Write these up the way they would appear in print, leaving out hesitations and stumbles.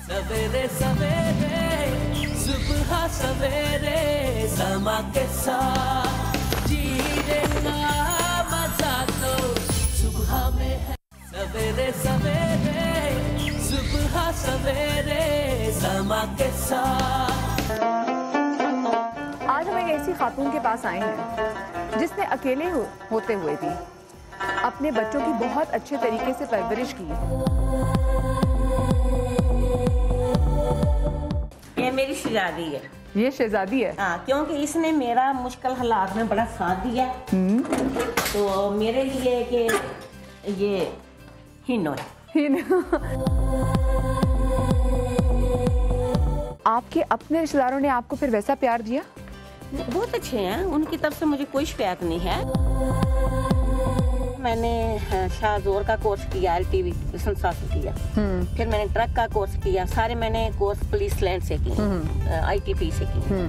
सवेरे सवेरे सुबह सवेरे समा के साथ जीने का मजा तो सुबह में है सवेरे सवेरे सुबह सवेरे समा के साथ। आज हम एक ऐसी खातून के पास आए हैं जिसने अकेले होते हुए भी अपने बच्चों की बहुत अच्छे तरीके से परवरिश की। ये मेरी शहजादी है। ये शहजादी है? हाँ, क्योंकि इसने मेरा मुश्किल हालात में बड़ा साथ दिया। तो मेरे लिए कि ये हिनो है। आपके अपने रिश्तेदारों ने आपको फिर वैसा प्यार दिया? बहुत अच्छे हैं, उनकी तरफ से मुझे कोई शिकायत नहीं है। मैंने शाहजोर का कोर्स किया, LTV संस्था से किया। फिर मैंने ट्रक का कोर्स किया, सारे मैंने कोर्स पुलिस लैंड से किए, ITP से किए।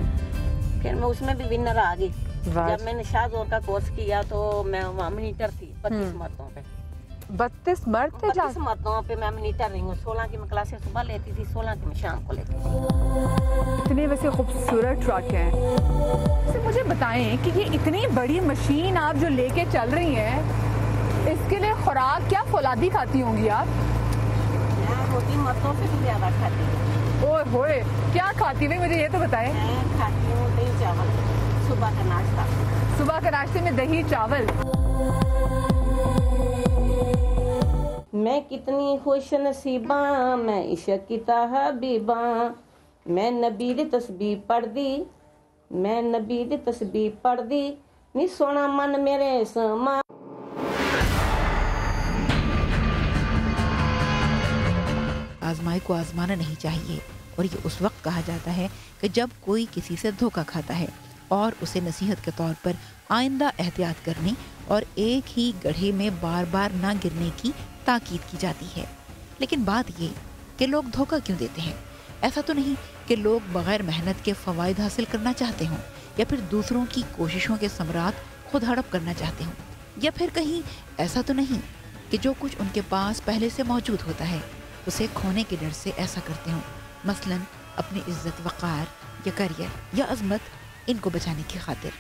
फिर मैं उसमें भी विनर आ गई। जब मैंने शाहजोर का कोर्स किया तो मैं वहाँ मॉनिटर थी 32 मर्दों पे। 32 मर्द थे? 32 मर्दों पे मैं मॉनिटर रही हूँ। 16 की मैं क्लासें सुबह लेती थी, 16 की मैं शाम को लेती थी। इतने वैसे खूबसूरत ट्रक हैं। तो मुझे बताएं कि ये इतनी बड़ी मशीन आप जो लेके चल रही हैं, इसके लिए खुराक क्या फौलादी खाती होंगी आप? मैं रोटी मर्दों से भी ज्यादा खाती हूँ। ओए होए, क्या खाती है मुझे ये तो बताएं। मैं खाती हूँ दही चावल, सुबह का नाश्ता। सुबह के नाश्ते में दही चावल। मैं कितनी खुश नसीबा, मैं इश्क की हबीबा, मैं नबी दी तस्बीह पढ़ दी, मैं नबी दी तस्बीह पढ़ दी, नी सोना मन मेरे समा। आजमाई को आजमाना नहीं चाहिए, और ये उस वक्त कहा जाता है कि जब कोई किसी से धोखा खाता है और उसे नसीहत के तौर पर आइंदा एहतियात करने और एक ही गड्ढे में बार बार ना गिरने की ताकीद की जाती है। लेकिन बात ये कि लोग धोखा क्यों देते हैं? ऐसा तो नहीं कि लोग बगैर मेहनत के फ़वाइद हासिल करना चाहते हों, या फिर दूसरों की कोशिशों के समरात खुद हड़प करना चाहते हों, या फिर कहीं ऐसा तो नहीं कि जो कुछ उनके पास पहले से मौजूद होता है उसे खोने के डर से ऐसा करते हों, मसलन अपनी इज्जत, वक़ार या करियर या अज़मत, इनको बचाने की खातिर।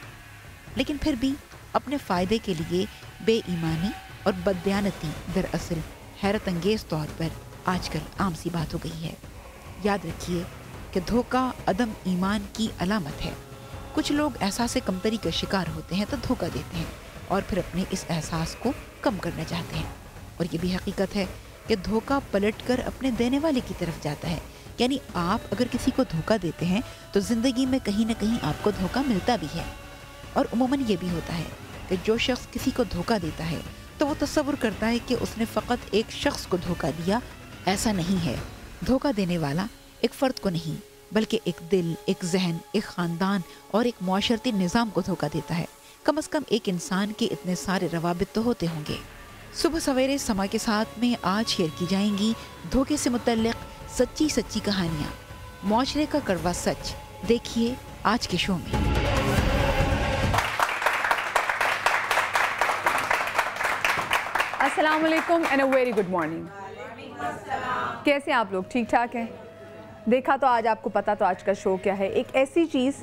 लेकिन फिर भी अपने फ़ायदे के लिए बेईमानी और बददियानती दरअसल हैरत अंगेज़ तौर पर आजकल आम सी बात हो गई है। याद रखिए कि धोखा अदम ईमान की अलामत है। कुछ लोग एहसास कमतरी का शिकार होते हैं तो धोखा देते हैं और फिर अपने इस एहसास को कम करना चाहते हैं। और ये भी हकीकत है कि धोखा पलटकर अपने देने वाले की तरफ जाता है। यानी आप अगर किसी को धोखा देते हैं तो ज़िंदगी में कहीं ना कहीं आपको धोखा मिलता भी है। और उमूमन ये भी होता है कि जो शख्स किसी को धोखा देता है तो वो तसव्वुर करता है कि उसने फ़कत एक शख्स को धोखा दिया। ऐसा नहीं है। धोखा देने वाला एक फ़र्द को नहीं बल्कि एक दिल, एक जहन, एक ख़ानदान और एक मुआशरती निज़ाम को धोखा देता है। कम से कम एक इंसान के इतने सारे रवाबित तो होते होंगे। सुबह सवेरे समा के साथ में आज शेयर की जाएंगी धोखे से मुतल्लिक सच्ची सच्ची कहानियाँ, मुआशरे का कड़वा सच। देखिए आज के शो में। अस्सलाम वालेकुम and a very good morning. कैसे हैं आप लोग? ठीक ठाक हैं? देखा तो आज आपको पता तो आज का शो क्या है। एक ऐसी चीज़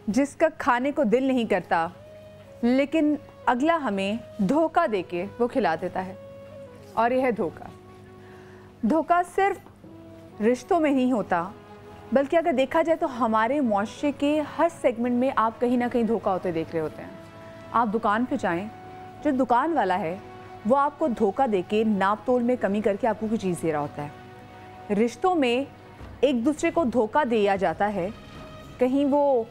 जिसका खाने को दिल नहीं करता लेकिन अगला हमें धोखा देके वो खिला देता है, और यह है धोखा। धोखा सिर्फ रिश्तों में नहीं होता बल्कि अगर देखा जाए तो हमारे मुआशरे के हर सेगमेंट में आप कहीं ना कहीं धोखा होते देख रहे होते हैं। आप दुकान पे जाएं, जो दुकान वाला है वो आपको धोखा देके नाप तोल में कमी करके आपको कोई चीज़ दे रहा होता है। रिश्तों में एक दूसरे को धोखा दिया जाता है। कहीं वो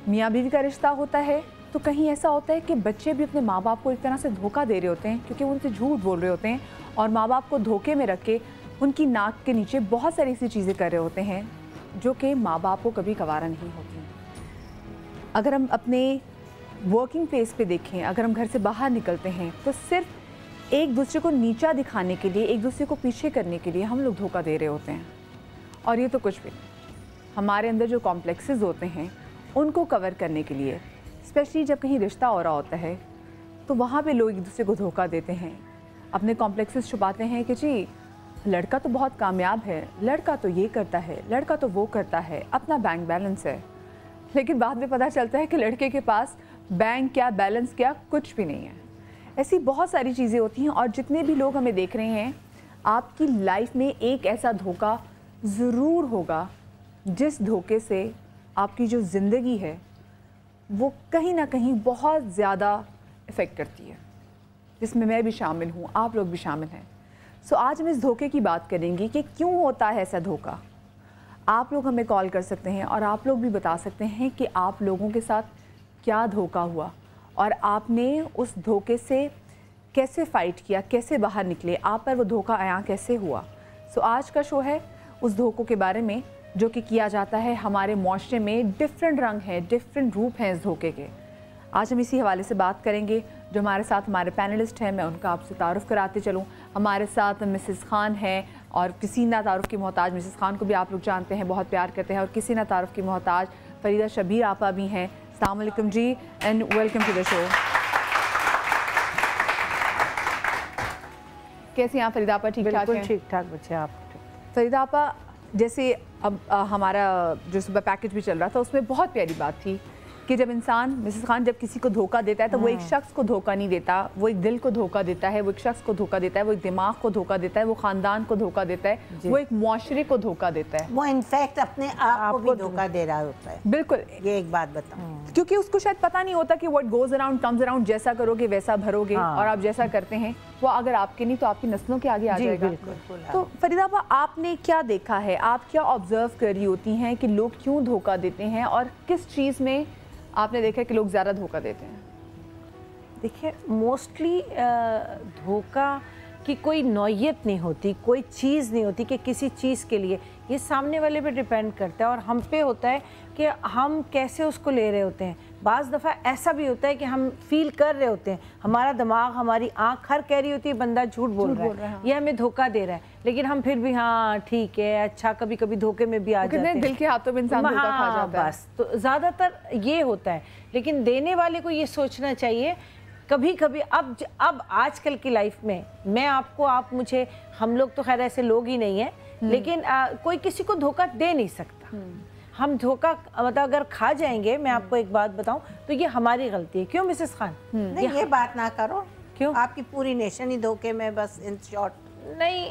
मियाँ बीवी का रिश्ता होता है तो कहीं ऐसा होता है कि बच्चे भी अपने माँ बाप को एक तरह से धोखा दे रहे होते हैं क्योंकि वो उनसे झूठ बोल रहे होते हैं और माँ बाप को धोखे में रख के उनकी नाक के नीचे बहुत सारी ऐसी चीज़ें कर रहे होते हैं जो कि माँ बाप को कभी गवारा नहीं होती। अगर हम अपने वर्किंग प्लेस पे देखें, अगर हम घर से बाहर निकलते हैं तो सिर्फ एक दूसरे को नीचा दिखाने के लिए, एक दूसरे को पीछे करने के लिए हम लोग धोखा दे रहे होते हैं। और ये तो कुछ भी, हमारे अंदर जो कॉम्प्लेक्सेस होते हैं उनको कवर करने के लिए, स्पेशली जब कहीं रिश्ता हो रहा होता है तो वहाँ पे लोग एक दूसरे को धोखा देते हैं, अपने कॉम्प्लेक्सेस छुपाते हैं कि जी लड़का तो बहुत कामयाब है, लड़का तो ये करता है, लड़का तो वो करता है, अपना बैंक बैलेंस है, लेकिन बाद में पता चलता है कि लड़के के पास बैंक क्या, बैलेंस क्या, कुछ भी नहीं है। ऐसी बहुत सारी चीज़ें होती हैं और जितने भी लोग हमें देख रहे हैं, आपकी लाइफ में एक ऐसा धोखा ज़रूर होगा जिस धोखे से आपकी जो ज़िंदगी है वो कहीं ना कहीं बहुत ज़्यादा इफ़ेक्ट करती है, जिसमें मैं भी शामिल हूँ, आप लोग भी शामिल हैं। सो आज हम इस धोखे की बात करेंगे कि क्यों होता है ऐसा धोखा। आप लोग हमें कॉल कर सकते हैं और आप लोग भी बता सकते हैं कि आप लोगों के साथ क्या धोखा हुआ और आपने उस धोखे से कैसे फ़ाइट किया, कैसे बाहर निकले, आप पर वो धोखा आया कैसे हुआ। सो आज का शो है उस धोखों के बारे में जो कि किया जाता है हमारे माशरे में। डिफरेंट रंग हैं, डिफरेंट रूप हैं इस धोखे के। आज हम इसी हवाले से बात करेंगे। जो हमारे साथ हमारे पैनलिस्ट हैं, मैं उनका आपसे तारुफ़ कराते चलूँ। हमारे साथ मिसेस खान हैं और किसी ना तारुफ़ की मोहताज मिसेस खान को भी आप लोग जानते हैं, बहुत प्यार करते हैं, और किसी ना तारुफ़ की मोहताज फरीदा शबीर आपा भी हैं। अस्सलाम वालेकुम जी and welcome to the show. कैसी हैं आप फरीदा आपा? ठीक ठाक हैं? ठीक ठाक बच्चे। आप फरीदा आपा, जैसे अब हमारा जो सुबह पैकेज भी चल रहा था उसमें बहुत प्यारी बात थी कि जब इंसान, मिसेस खान, जब किसी को धोखा देता है तो वो एक शख्स को धोखा नहीं देता, वो एक दिल को धोखा देता है, वो एक शख्स को धोखा देता है, वो एक दिमाग को धोखा देता है, वो ख़ानदान को धोखा देता है, वो एक मुआशरे को धोखा देता है, वो इनफैक्ट अपने आप को भी धोखा दे रहा होता है। बिल्कुल। ये एक बात बताऊं, क्योंकि उसको शायद पता नहीं होता कि what goes around comes around, जैसा करोगे वैसा भरोगे, और आप जैसा करते हैं वो अगर आपके नहीं तो आपकी नस्लों के आगे आ जाएगा। तो फरीदा आपा, आपने क्या देखा है, आप क्या ऑब्जर्व कर रही होती हैं कि लोग क्यों धोखा देते हैं और किस चीज़ में आपने देखा कि लोग ज़्यादा धोखा देते हैं? देखिए, मोस्टली धोखा की कोई नौयत नहीं होती, कोई चीज़ नहीं होती कि किसी चीज़ के लिए, ये सामने वाले पे डिपेंड करता है और हम पे होता है कि हम कैसे उसको ले रहे होते हैं। बाज़ दफ़ा ऐसा भी होता है कि हम फील कर रहे होते हैं, हमारा दिमाग, हमारी आँख हर कह रही होती है बंदा झूठ बोल रहा है, ये हमें धोखा दे रहा है, लेकिन हम फिर भी हाँ ठीक है, अच्छा, कभी कभी धोखे में भी आ जाते हैं, दिल के हाथों में इंसान धोखा खा जाता है। बस तो ज़्यादातर ये होता है, लेकिन देने वाले को ये सोचना चाहिए कभी कभी। अब आजकल की लाइफ में मैं आपको, आप मुझे, हम लोग तो खैर ऐसे लोग ही नहीं हैं, लेकिन कोई किसी को धोखा दे नहीं सकता। हम धोखा मतलब अगर खा जाएंगे, मैं आपको एक बात बताऊं तो ये हमारी गलती है। क्यों मिसेस खान? नहीं ये बात ना करो। क्यों? आपकी पूरी नेशन ही धोखे में, बस इन शॉर्ट। नहीं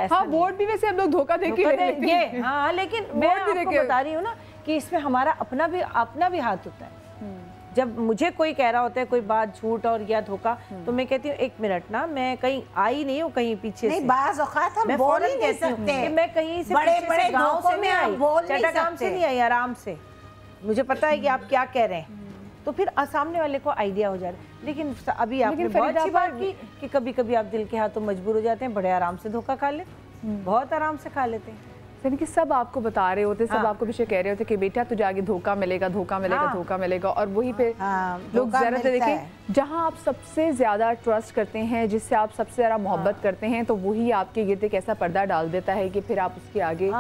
हाँ, वोट भी वैसे हम लोग धोखा दे के लेते हैं। हाँ, लेकिन मैं आपको बता रही हूँ ना कि इसमें हमारा अपना भी हाथ होता है। जब मुझे कोई कह रहा होता है कोई बात झूठ और या धोखा, तो मैं कहती हूँ एक मिनट ना, मैं कहीं आई नहीं हूँ कहीं पीछे नहीं, से। बाज़ औक़ात हम बोल ही नहीं सकते, मैं कहीं से बड़े बड़े गाँव से नहीं आई, चट्टागाम से नहीं आई, आराम से मुझे पता है कि आप क्या कह रहे हैं, तो फिर सामने वाले को आइडिया हो जा रहा है। लेकिन अभी आपने बहुत अच्छी बात की कि कभी कभी आप दिल के हाथों मजबूर हो जाते हैं, बड़े आराम से धोखा खा लेते, बहुत आराम से खा लेते हैं। यानी कि सब आपको बता रहे होते, सब आपको पीछे कह रहे होते कि बेटा तुझे आगे धोखा मिलेगा, धोखा मिलेगा, धोखा मिलेगा, और वही पे लोग ज़्यादातर देखें जहां आप सबसे ज़्यादा ट्रस्ट करते हैं, जिससे आप सबसे ज़्यादा मोहब्बत करते हैं, तो वही आपके गिर्द एक ऐसा पर्दा डाल देता है कि फिर आप उसके आगे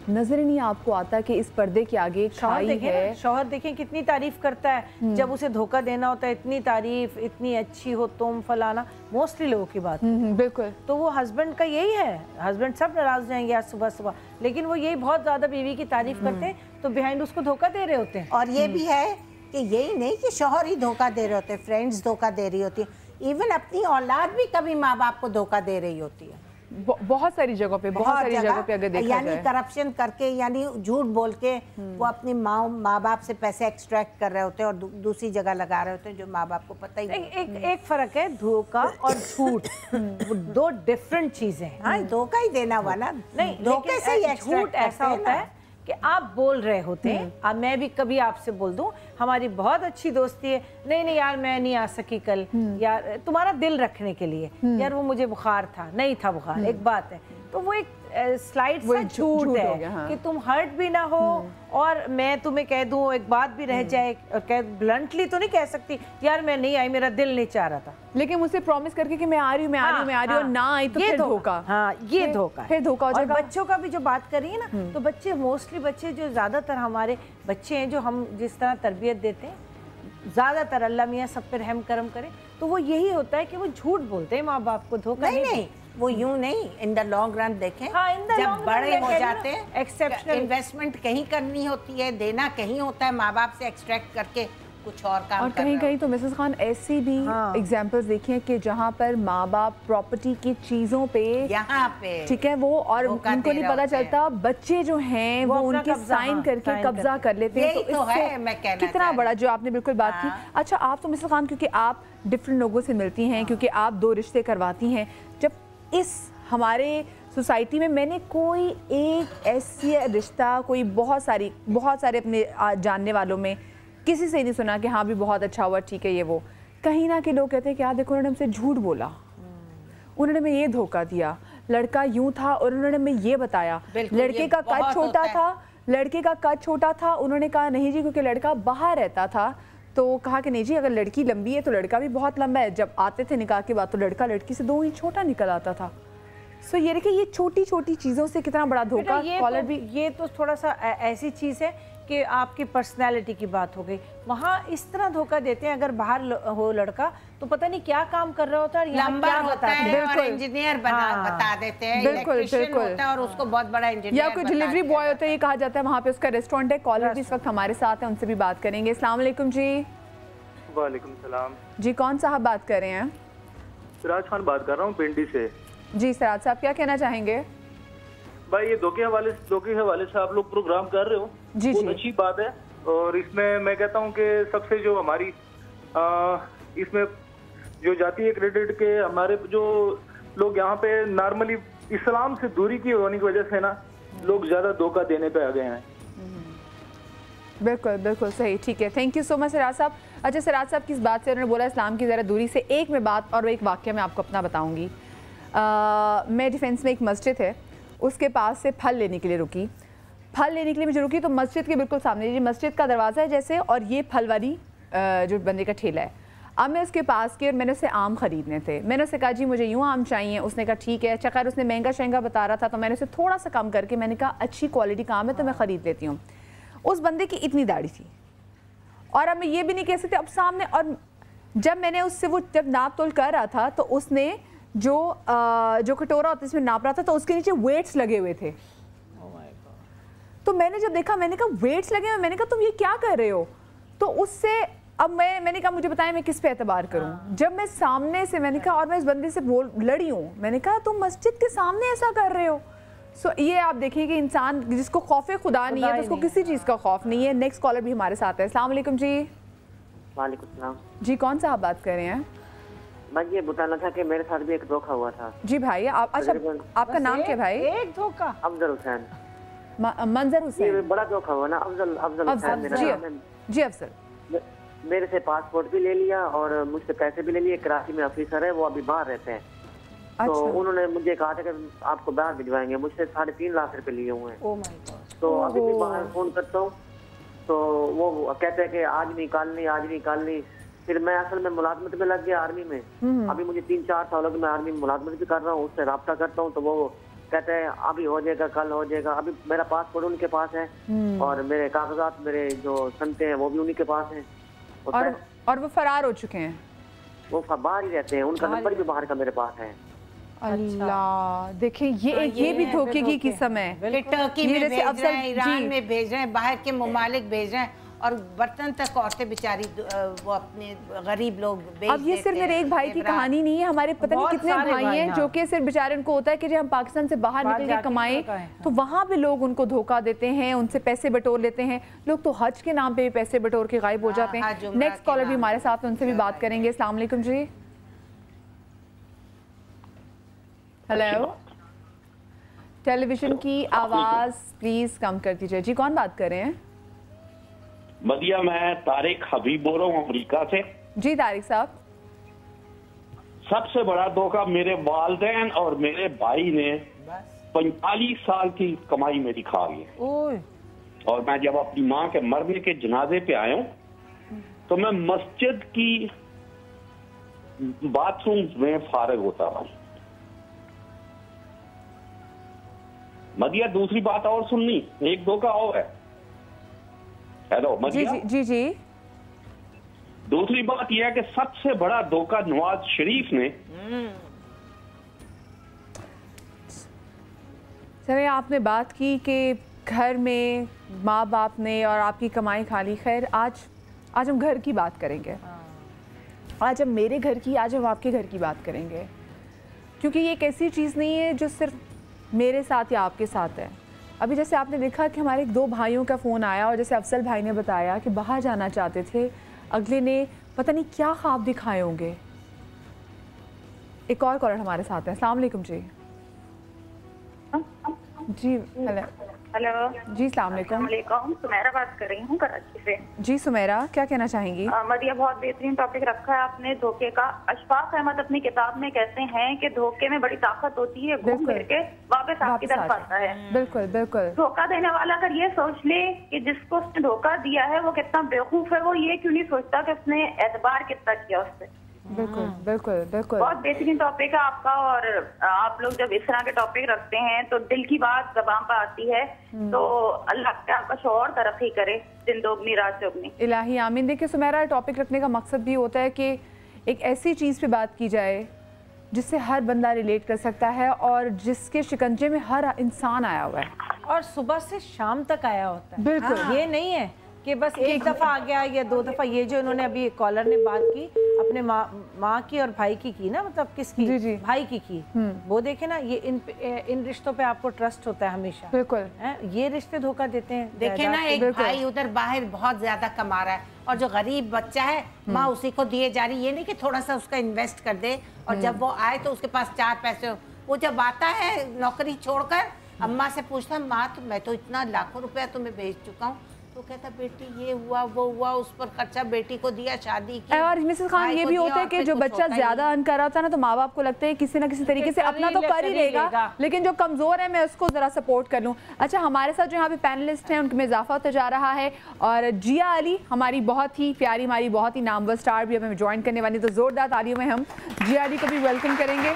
नजर ही नहीं आपको आता कि इस पर्दे के आगे खाई है। शौहर देखें कितनी तारीफ करता है, जब उसे धोखा देना होता है इतनी तारीफ, इतनी अच्छी हो तुम, फलाना, मोस्टली लोगों की बात। बिल्कुल। तो वो हस्बैंड का यही है, हस्बैंड सब नाराज जाएंगे आज सुबह सुबह, लेकिन वो यही बहुत ज्यादा बीवी की तारीफ करते हैं, तो बिहाइंड उसको धोखा दे रहे होते हैं। और ये भी है कि यही नहीं कि शौहर ही धोखा दे रहे होते हैं, फ्रेंड्स धोखा दे रही होती है, इवन अपनी औलाद भी कभी माँ बाप को धोखा दे रही होती है। बहुत सारी जगहों पे, बहुत सारी जगहों पे अगर देखा यानी जाए, करप्शन करके, यानी झूठ बोल के वो अपनी माँ बाप से पैसे एक्सट्रैक्ट कर रहे होते हैं और दूसरी जगह लगा रहे होते हैं जो माँ बाप को पता ही नहीं। एक फर्क है, धोखा और झूठ, वो दो डिफरेंट चीजें हैं। हाँ, धोखा ही देना हुआ ना, नहीं, धोखे से ही झूठ ऐसा होता है कि आप बोल रहे होते हैं, अब मैं भी कभी आपसे बोल दूं, हमारी बहुत अच्छी दोस्ती है, नहीं नहीं यार मैं नहीं आ सकी कल, यार तुम्हारा दिल रखने के लिए, यार वो मुझे बुखार था, नहीं था बुखार, एक बात है, तो वो एक स्लाइड सा झूठ है कि तुम हर्ट भी ना हो और मैं तुम्हें कह दूं, एक बात भी रह जाए, और कह ब्लंटली तो नहीं कह सकती यार मैं नहीं आई, मेरा दिल नहीं चाह रहा था, लेकिन मुझसे प्रॉमिस करके कि मैं आ रही हूँ, मैं आ रही हूँ, मैं आ रही हूँ, और ना आई तो फिर धोखा। हाँ, ये धोखा है। फिर धोखा हो जाएगा। और बच्चों का भी जो बात कर रही है ना, तो बच्चे, मोस्टली बच्चे जो ज्यादातर हमारे बच्चे हैं, जो हम जिस तरह तरबियत देते हैं, ज़्यादातर अल्लाह मियाँ सब पे रहम करम करे, तो वो यही होता है कि वो झूठ बोलते हैं माँ बाप को, धोखा नहीं। वो यूं नहीं, इन द लॉन्ग रन देखें। हाँ, in the long जब run बड़े हो देखें जाते ना, हैं, exceptional। इन्वेस्टमेंट कहीं करनी होती है, देना कहीं होता है, माँ बाप से एक्सट्रैक्ट करके कुछ और काम और कर कहीं रहे कहीं तो मिसेस खान ऐसी भी एग्जांपल्स देखी हैं कि जहाँ पर माँ बाप प्रॉपर्टी की चीज़ों पे यहाँ पे ठीक है वो और धोखा उनको दे नहीं रहे पता होते हैं। चलता, बच्चे जो हैं वो अपना उनके कब्जा, साइन हाँ, करके साइन कब्जा करके। कर लेते हैं। यही तो इससे है, मैं कहना कितना चाह बड़ा रही जो आपने बिल्कुल बात की। अच्छा, आप तो मिसेस खान क्योंकि आप डिफरेंट लोगों से मिलती हैं, क्योंकि आप 2 रिश्ते करवाती हैं, जब इस हमारे सोसाइटी में मैंने कोई एक ऐसी रिश्ता, कोई बहुत सारे अपने जानने वालों में किसी से नहीं सुना कि हाँ भी बहुत अच्छा हुआ, ठीक है ये वो। कहीं ना कि लोग कहते हैं कि देखो उन्होंने हमसे झूठ बोला, उन्होंने हमें ये धोखा दिया, लड़का यूं था और उन्होंने हमें ये बताया, लड़के का कद छोटा था, लड़के का कद छोटा था, उन्होंने कहा नहीं जी क्योंकि लड़का बाहर रहता था, तो कहा कि नहीं जी अगर लड़की लंबी है तो लड़का भी बहुत लंबा है। जब आते थे निकाह के बाद तो लड़का लड़की से 2 इंच छोटा निकल आता था। सो ये देखिए, ये छोटी छोटी चीज़ों से कितना बड़ा धोखा। कॉलर भी ये तो थोड़ा सा ऐसी चीज़ है कि आपकी पर्सनैलिटी की बात हो गई, वहाँ इस तरह धोखा देते हैं। अगर बाहर हो लड़का तो पता नहीं क्या काम कर रहा होता है, लंबा होता है और इंजीनियर बता देते हैं, इलेक्ट्रिशियन होता है और उसको बहुत बड़ा इंजीनियर, या कोई डिलीवरी बॉय होता है, ये कहा जाता है वहाँ पे उसका रेस्टोरेंट है। कॉलर भी इस वक्त हमारे साथ है, उनसे भी बात करेंगे। अस्सलाम वालेकुम जी। वालेकुम सलाम जी, कौन साहब बात कर रहे हैं? सिराज खान बात कर रहा हूँ पिंडी से। जी सिराज साहब, क्या कहना चाहेंगे? भाई ये धोखे के हवाले से आप लोग प्रोग्राम कर रहे हो, जी बहुत अच्छी बात है। और इसमें मैं कहता हूँ कि सबसे जो हमारी इसमें जो जाती है क्रेडिट के, हमारे जो लोग यहाँ पे नॉर्मली इस्लाम से दूरी की होने की वजह से ना लोग ज्यादा धोखा देने पे आ गए हैं। बिल्कुल बिल्कुल सही, ठीक है, thank you so much Siraj साहब। अच्छा, सिराज साहब किस बात से उन्होंने बोला इस्लाम की ज़रा दूरी से, एक मैं बात और एक वाक़या मैं आपको अपना बताऊँगी। मैं डिफेंस में एक मस्जिद है, उसके पास से फल लेने के लिए रुकी। फल लेने के लिए मुझे रुकी तो मस्जिद के बिल्कुल सामने, ये मस्जिद का दरवाज़ा है जैसे, और ये फल वाली जो बंदे का ठेला है। अब मैं उसके पास गई और मैंने उससे आम ख़रीदने थे। मैंने उससे कहा जी मुझे यूँ आम चाहिए। उसने कहा ठीक है। अच्छा, खैर उसने महंगा शहंगा बता रहा था तो मैंने उसे थोड़ा सा कम करके मैंने कहा अच्छी क्वालिटी का आम है तो मैं ख़रीद लेती हूँ। उस बंदे की इतनी दाढ़ी थी और अब मैं ये भी नहीं कह सकती अब सामने, और जब मैंने उससे वो जब नाप तोल कर रहा था तो उसने जो कटोरा होता है इसमें नाप रहा था तो उसके नीचे वेट्स लगे हुए थे। तो मैंने जब देखा मैंने कहा वेट्स लगे हुए, मैंने कहा तुम ये क्या कर रहे हो? तो उससे अब मैंने कहा मुझे बताएं मैं किस पे एतबार करूं। जब मैं सामने से मैंने कहा, और मैं इस बंदे से लड़ी हूँ, मैंने कहा तुम मस्जिद के सामने ऐसा कर रहे हो। सो ये आप देखिए कि इंसान जिसको खौफे खुदा नहीं है तो उसको किसी चीज़ का खौफ नहीं है। नेक्स्ट कॉलर भी हमारे साथ है। अस्सलाम वालेकुम जी। वालेकुम सलाम जी, कौन सा आप बात कर रहे हैं? मैं ये बताना था कि मेरे साथ भी एक धोखा हुआ था। जी भाई, आप अच्छा आपका नाम क्या भाई? एक धोखा। अफजल हुसैन। मंजर हुसैन। ये बड़ा धोखा हुआ ना। अफजल हुसैन मेरा नाम है। जी अफजल। मेरे से पासपोर्ट भी ले लिया और मुझसे पैसे भी ले लिए। कराची में ऑफिसर है, वो अभी बाहर रहते हैं। तो उन्होंने मुझे कहा था कि आपको बाहर भिजवाएंगे। मुझसे 3.5 लाख रुपए लिए हुए हैं। Oh my God. तो अभी भी बाहर फोन करता हूँ तो वो कहते हैं कि आज नहीं कल नहीं। फिर मैं असल में मुलाजमत में लग गया आर्मी में। अभी मुझे 3-4 सालों की मैं आर्मी में मुलाजमत भी कर रहा हूँ, उससे राब्ता करता हूँ तो वो कहते हैं अभी हो जाएगा, कल हो जाएगा। अभी मेरा पासपोर्ट उनके पास है और मेरे कागजात, मेरे जो संते हैं वो भी उन्हीं के पास हैं। और वो फरार हो चुके हैं? वो बाहर ही रहते हैं, उनका नंबर भी बाहर का मेरे पास है। अल्लाह, देखिए ये भी धोखे की किस्म है। टर्की में भेज रहे हैं, ईरान में भेज रहे हैं, बाहर के ममालिक भेज रहे हैं और बर्तन तक औरतें बेचारी वो अपने गरीब लोग बेच अब ये सिर्फ मेरे एक भाई की कहानी नहीं है, हमारे पता नहीं कितने भाई हैं जो कि सिर्फ बेचारे उनको होता है कि जब हम पाकिस्तान से बाहर निकल के कमाएं तो वहाँ पे लोग उनको धोखा देते हैं, उनसे पैसे बटोर लेते हैं। लोग तो हज के नाम पे भी पैसे बटोर के गायब हो जाते हैं। नेक्स्ट कॉलर भी हमारे साथ है, उनसे भी बात करेंगे। अस्सलाम वालेकुम जी। हेलो, टेलीविजन की आवाज प्लीज कम कर दीजिए। जी, कौन बात कर रहे हैं? बढ़िया, मैं तारिक हबीब बोल रहा हूँ अमेरिका से। जी तारिक साहब। सबसे बड़ा धोखा मेरे वालिदैन और मेरे भाई ने 45 साल की कमाई मेरी खा ली। और मैं जब अपनी माँ के मरने के जनाजे पे आया हूँ तो मैं मस्जिद की बाथरूम में फारिग होता रहा। मदिया, दूसरी बात और सुननी, एक धोखा और है। हेलो मदिया। जी। दूसरी बात यह है कि सबसे बड़ा धोखा नवाज शरीफ ने सर आपने बात की कि घर में माँ बाप ने और आपकी कमाई खा ली। खैर आज हम घर की बात करेंगे, आज हम मेरे घर की, आज हम आपके घर की बात करेंगे, क्योंकि ये एक ऐसी चीज़ नहीं है जो सिर्फ मेरे साथ या आपके साथ है। अभी जैसे आपने देखा कि हमारे 2 भाइयों का फ़ोन आया और जैसे अफसल भाई ने बताया कि बाहर जाना चाहते थे, अगले ने पता नहीं क्या ख्वाब दिखाए होंगे। एक और कॉलर हमारे साथ है। अस्सलाम वालेकुम जी। जी हेलो जी, अस्सलाम वालेकुम। सुमेरा बात कर रही हूँ कराची से। जी सुमेरा, क्या कहना चाहेंगी? मदिया, बहुत बेहतरीन टॉपिक रखा है आपने धोखे का। अशफाक अहमद अपनी किताब में कहते हैं कि धोखे में बड़ी ताकत होती है, घूम फिर के वापस आपकी तरफ आता है। बिल्कुल बिल्कुल। धोखा देने वाला अगर ये सोच ले कि जिसको उसने धोखा दिया है वो कितना बेवकूफ है, वो ये क्यों नहीं सोचता कि उसने एतबार कितना किया उससे। बिल्कुल बिल्कुल बिल्कुल। बहुत बेहतरीन टॉपिक है आपका, और आप लोग जब इस तरह के टॉपिक रखते हैं तो दिल की बात ज़बान पर आती है, तो अल्लाह का आपका शौर तरक्की करे, दिन दोगुनी रात चौगुनी। इलाही आमीन। देखिए सुमेरा, टॉपिक रखने का मकसद भी होता है कि एक ऐसी चीज़ पे बात की जाए जिससे हर बंदा रिलेट कर सकता है और जिसके शिकंजे में हर इंसान आया हुआ है और सुबह से शाम तक आया होता है। बिल्कुल। ये नहीं है कि बस एक दफ़ा आ गया या 2 दफ़ा। ये जो इन्होंने अभी कॉलर ने बात की अपने माँ की और भाई की ना, मतलब किसकी? जी जी। भाई की। वो देखे ना, ये इन रिश्तों पे आपको ट्रस्ट होता है हमेशा। बिल्कुल। ये रिश्ते धोखा देते हैं। देखे ना, एक भाई उधर बाहर बहुत ज्यादा कमा रहा है और जो गरीब बच्चा है माँ उसी को दिए जा रही। ये नहीं कि थोड़ा सा उसका इन्वेस्ट कर दे और जब वो आए तो उसके पास 4 पैसे हो। वो जब आता है नौकरी छोड़कर, अम्मा से पूछता, माँ तो मैं तो इतना लाखों रुपया तुम्हें भेज चुका हूँ, तो कहता बेटी ये हुआ वो हुआ, उस पर खर्चा बेटी को दिया, शादी की। और मिसेस खान ये भी होता है कि जो बच्चा ज्यादा अर्न कर रहा होता है ना, तो माँ बाप को लगता है किसी ना किसी तरीके से अपना तो कर ही लेगा, लेकिन जो कमजोर है मैं उसको जरा सपोर्ट कर लूँ। अच्छा, हमारे साथ जो यहाँ पे पैनलिस्ट हैं उनमें इजाफा होता जा रहा है, और जिया अली हमारी बहुत ही प्यारी, हमारी बहुत ही नामवर स्टार भी हमें ज्वाइन करने वाली, तो जोरदार तालियों में हम जिया अली को भी वेलकम करेंगे।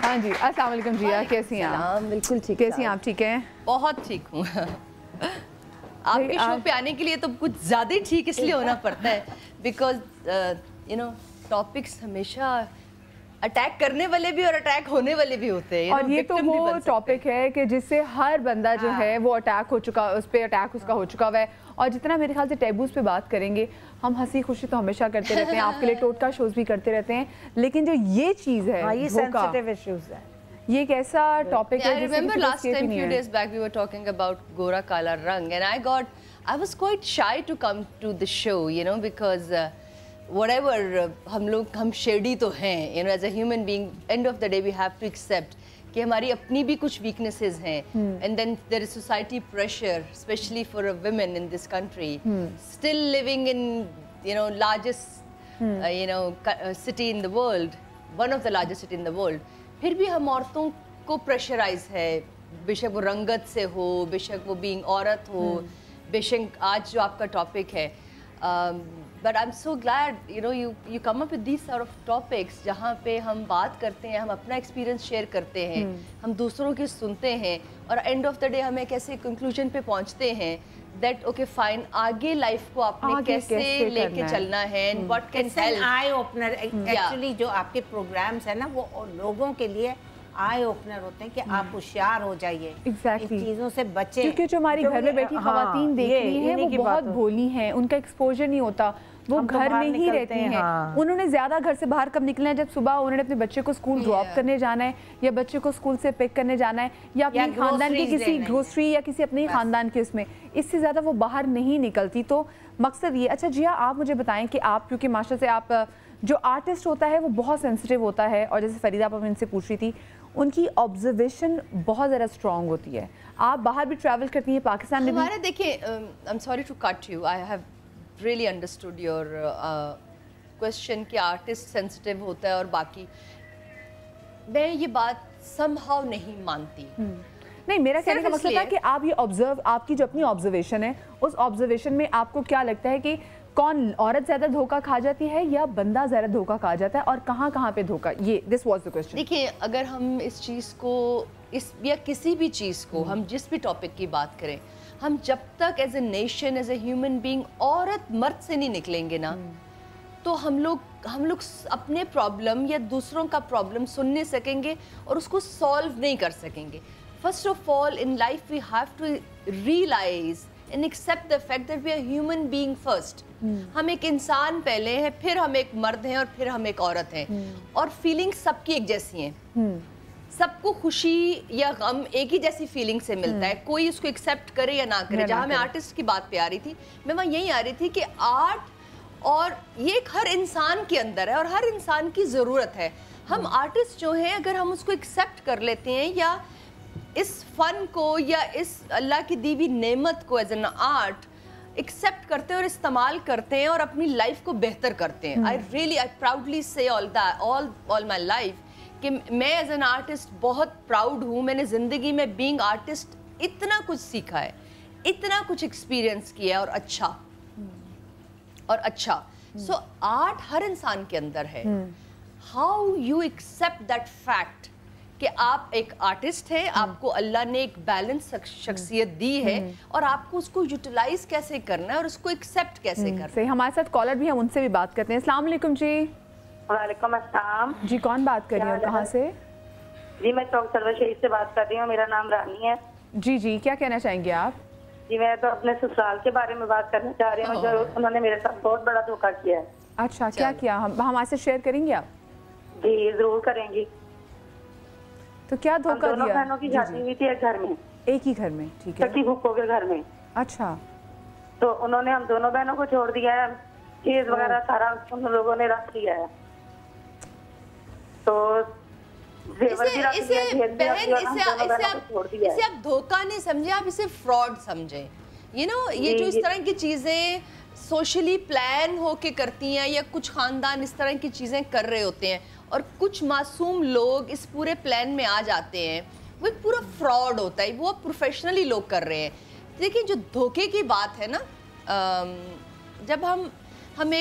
हाँ जी, अस्सलाम वालेकुम जिया, कैसी हैं आप? बिल्कुल ठीक। कैसी हैं आप? ठीक हैं? बहुत ठीक हूँ। आपके शो पे आने के लिए तो कुछ ज़्यादा ही ठीक इसलिए होना पड़ता है बिकॉज यू नो टॉपिक्स हमेशा अटैक करने वाले भी और अटैक होने वाले भी होते हैं। और ये तो वो टॉपिक है कि जिससे हर बंदा जो है वो अटैक हो चुका, उस पर अटैक उसका हो चुका हुआ है। और जितना मेरे ख्याल से टैबूज पे बात करेंगे, हम हंसी खुशी तो हमेशा करते रहते हैं, आपके लिए टोटका शोज भी करते रहते हैं, लेकिन जो ये चीज़ है, ये सेंसिटिव इश्यूज है, ये एक ऐसा टॉपिक है। I remember last time few days back we were talking about गोरा काला रंग, and I was quite shy to come to the show, you know, because whatever हम shady तो हैं, you know, as a human being, end of the day we have to accept कि हमारी अपनी भी कुछ weaknesses हैं, and then there is society pressure, especially for a women in this country, still living in, you know, largest, you know, city in the world, one of the largest city in the world, फिर भी हम औरतों को pressurise है, बेशक वो रंगत से हो, बेशक वो बीइंग औरत हो, बेशक आज जो आपका टॉपिक है, but I am so glad you know you come up with these sort of topics जहाँ पे हम बात करते हैं, हम अपना एक्सपीरियंस शेयर करते हैं, हम दूसरों की सुनते हैं, और एंड ऑफ द डे हम एक ऐसे कंक्लूजन पे पहुँचते हैं दैट ओके फाइन, आगे लाइफ को आपने कैसे लेके चलना है, and what can help. Eye opener actually जो आपके प्रोग्राम्स है ना, वो लोगों के लिए आई ओपनर होते हैं कि आप होशियार हो जाइए, Exactly. इन चीजों से बचे, क्योंकि जो हमारी घर में बैठी खवातीन देख रही हैं वो बहुत भोली हैं, उनका एक्सपोजर नहीं होता, वो घर में ही रहती हैं। उन्होंने ज़्यादा घर से बाहर कब निकलना है? जब सुबह उन्होंने अपने बच्चे को स्कूल ड्रॉप करने जाना है, या बच्चे को स्कूल से पिक करने जाना है, या अपने खानदान की किसी ग्रोसरी या किसी अपने खानदान के उसमें, इससे ज़्यादा वो बाहर नहीं निकलती। तो मकसद ये। अच्छा जिया, आप मुझे बताएं कि आप, क्योंकि माशा से आप जो आर्टिस्ट होता है वो बहुत सेंसिटिव होता है, और जैसे फरीदा आप इनसे पूछ रही थी, उनकी ऑब्जर्वेशन बहुत ज़्यादा स्ट्रॉन्ग होती है। आप बाहर भी ट्रैवल करती हैं, पाकिस्तान में हमारे देखिए, I am sorry to cut you, I have really understood your question कि आर्टिस्ट सेंसिटिव होता है और बाकी, मैं ये बात समहाउ नहीं मानती। नहीं, मेरा कहने का मतलब था कि आप ये ऑब्जर्व, आपकी जो अपनी ऑब्जर्वेशन है, उस ऑब्जर्वेशन में आपको क्या लगता है कि कौन, औरत ज़्यादा धोखा खा जाती है या बंदा ज़्यादा धोखा खा जाता है, और कहाँ कहाँ पे धोखा? ये दिस वाज द क्वेश्चन। देखिए, अगर हम इस चीज़ को, इस या किसी भी चीज़ को, हम जिस भी टॉपिक की बात करें, हम जब तक as a nation, as a human being औरत मर्द से नहीं निकलेंगे ना, तो हम लोग हम लोग अपने प्रॉब्लम या दूसरों का प्रॉब्लम सुन नहीं सकेंगे और उसको सॉल्व नहीं कर सकेंगे. First of all in life we have to realise and accept the fact that we are human being first. हम एक इंसान पहले हैं, फिर हम एक मर्द हैं और फिर हम एक औरत हैं. और फीलिंग सबकी एक जैसी हैं. सबको खुशी या गम एक ही जैसी फीलिंग से मिलता है, कोई उसको एक्सेप्ट करे या ना करे. जहाँ मैं आर्टिस्ट की बात पे आ रही थी, मैं वहाँ यही आ रही थी कि आर्ट और ये एक हर इंसान के अंदर है और हर इंसान की ज़रूरत है. हम आर्टिस्ट जो हैं अगर हम उसको एक्सेप्ट कर लेते हैं या इस फन को या इस अल्लाह की दी हुई नेमत को एज एन आर्ट एक्सेप्ट करते हैं और इस्तेमाल करते हैं और अपनी लाइफ को बेहतर करते हैं. आई प्राउडली से ऑल माई लाइफ कि मैं एज एन आर्टिस्ट बहुत प्राउड हूँ. मैंने ज़िंदगी में बीइंग आर्टिस्ट इतना कुछ सीखा है, इतना कुछ एक्सपीरियंस किया है और अच्छा. सो आर्ट हर इंसान के अंदर है. How you accept that fact कि आप एक आर्टिस्ट हैं, आपको अल्लाह ने एक बैलेंस शख्सियत दी है और आपको उसको यूटिलाइज कैसे करना है और उसको एक्सेप्ट कैसे करना है. हमारे साथ कॉलर भी हम उनसे भी बात करते हैं. अस्सलाम वालेकुम जी. वालेकुम अस्सलाम जी. कौन बात कर रही है और कहाँ से? जी मैं चौक सरवर शरीफ से बात कर रही हूँ. मेरा नाम रानी है. जी जी, क्या कहना चाहेंगे आप? जी मैं तो अपने ससुराल के बारे में बात करना चाह रही हूँ, जो उन्होंने मेरे साथ बहुत बड़ा धोखा किया है. अच्छा, क्या किया? हमारे से शेयर करेंगे आप? जी जरूर करेंगी. तो क्या धोखा दिया? दोनों बहनों की शादी हुई थी एक घर में, एक ही घर में. ठीक है. सखी फूफो के घर में. अच्छा. तो उन्होंने हम दोनों बहनों को छोड़ दिया है, चीज वगैरह सारा उन लोगों ने रख लिया है. तो इसे आप धोखा नहीं समझे, आप इसे फ्रॉड समझे. ये जो इस तरह की चीजें सोशली प्लान होके करती हैं या कुछ खानदान इस तरह की चीजें कर रहे होते हैं और कुछ मासूम लोग इस पूरे प्लान में आ जाते हैं, वो एक पूरा फ्रॉड होता है. वो प्रोफेशनली लोग कर रहे हैं. देखिए जो धोखे की बात है ना, जब हम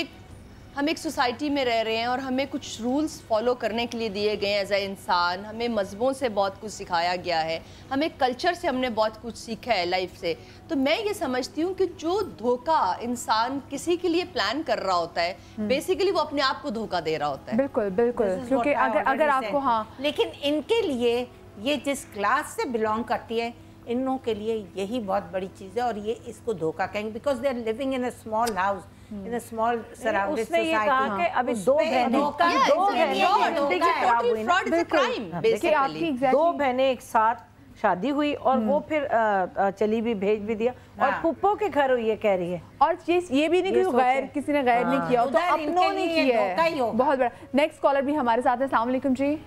एक सोसाइटी में रह रहे हैं और हमें कुछ रूल्स फॉलो करने के लिए दिए गए हैं एज ए इंसान, हमें मज़हबों से बहुत कुछ सिखाया गया है, हमें कल्चर से हमने बहुत कुछ सीखा है लाइफ से. तो मैं ये समझती हूँ कि जो धोखा इंसान किसी के लिए प्लान कर रहा होता है, बेसिकली वो अपने आप को धोखा दे रहा होता है. बिल्कुल बिल्कुल. क्योंकि अगर आपको, हाँ, लेकिन इनके लिए ये जिस क्लास से बिलोंग करती है, इन लोगों के लिए यही बहुत बड़ी चीज़ है और ये इसको धोखा कहेंगे. Because they are living in a small house, in a small surrounded society. उसने ये कहा कि अभी दो बहनें एक साथ शादी हुई और वो फिर चली भी, भेज भी दिया और फुप्पो के घर ये कह रही है. और ये भी नहीं कि गैर किसी ने गैर नहीं किया, तो अपनों ने किया है. बहुत बड़ा. नेक्स्ट कॉलर भी हमारे साथ है. अस्सलाम वालेकुम जी.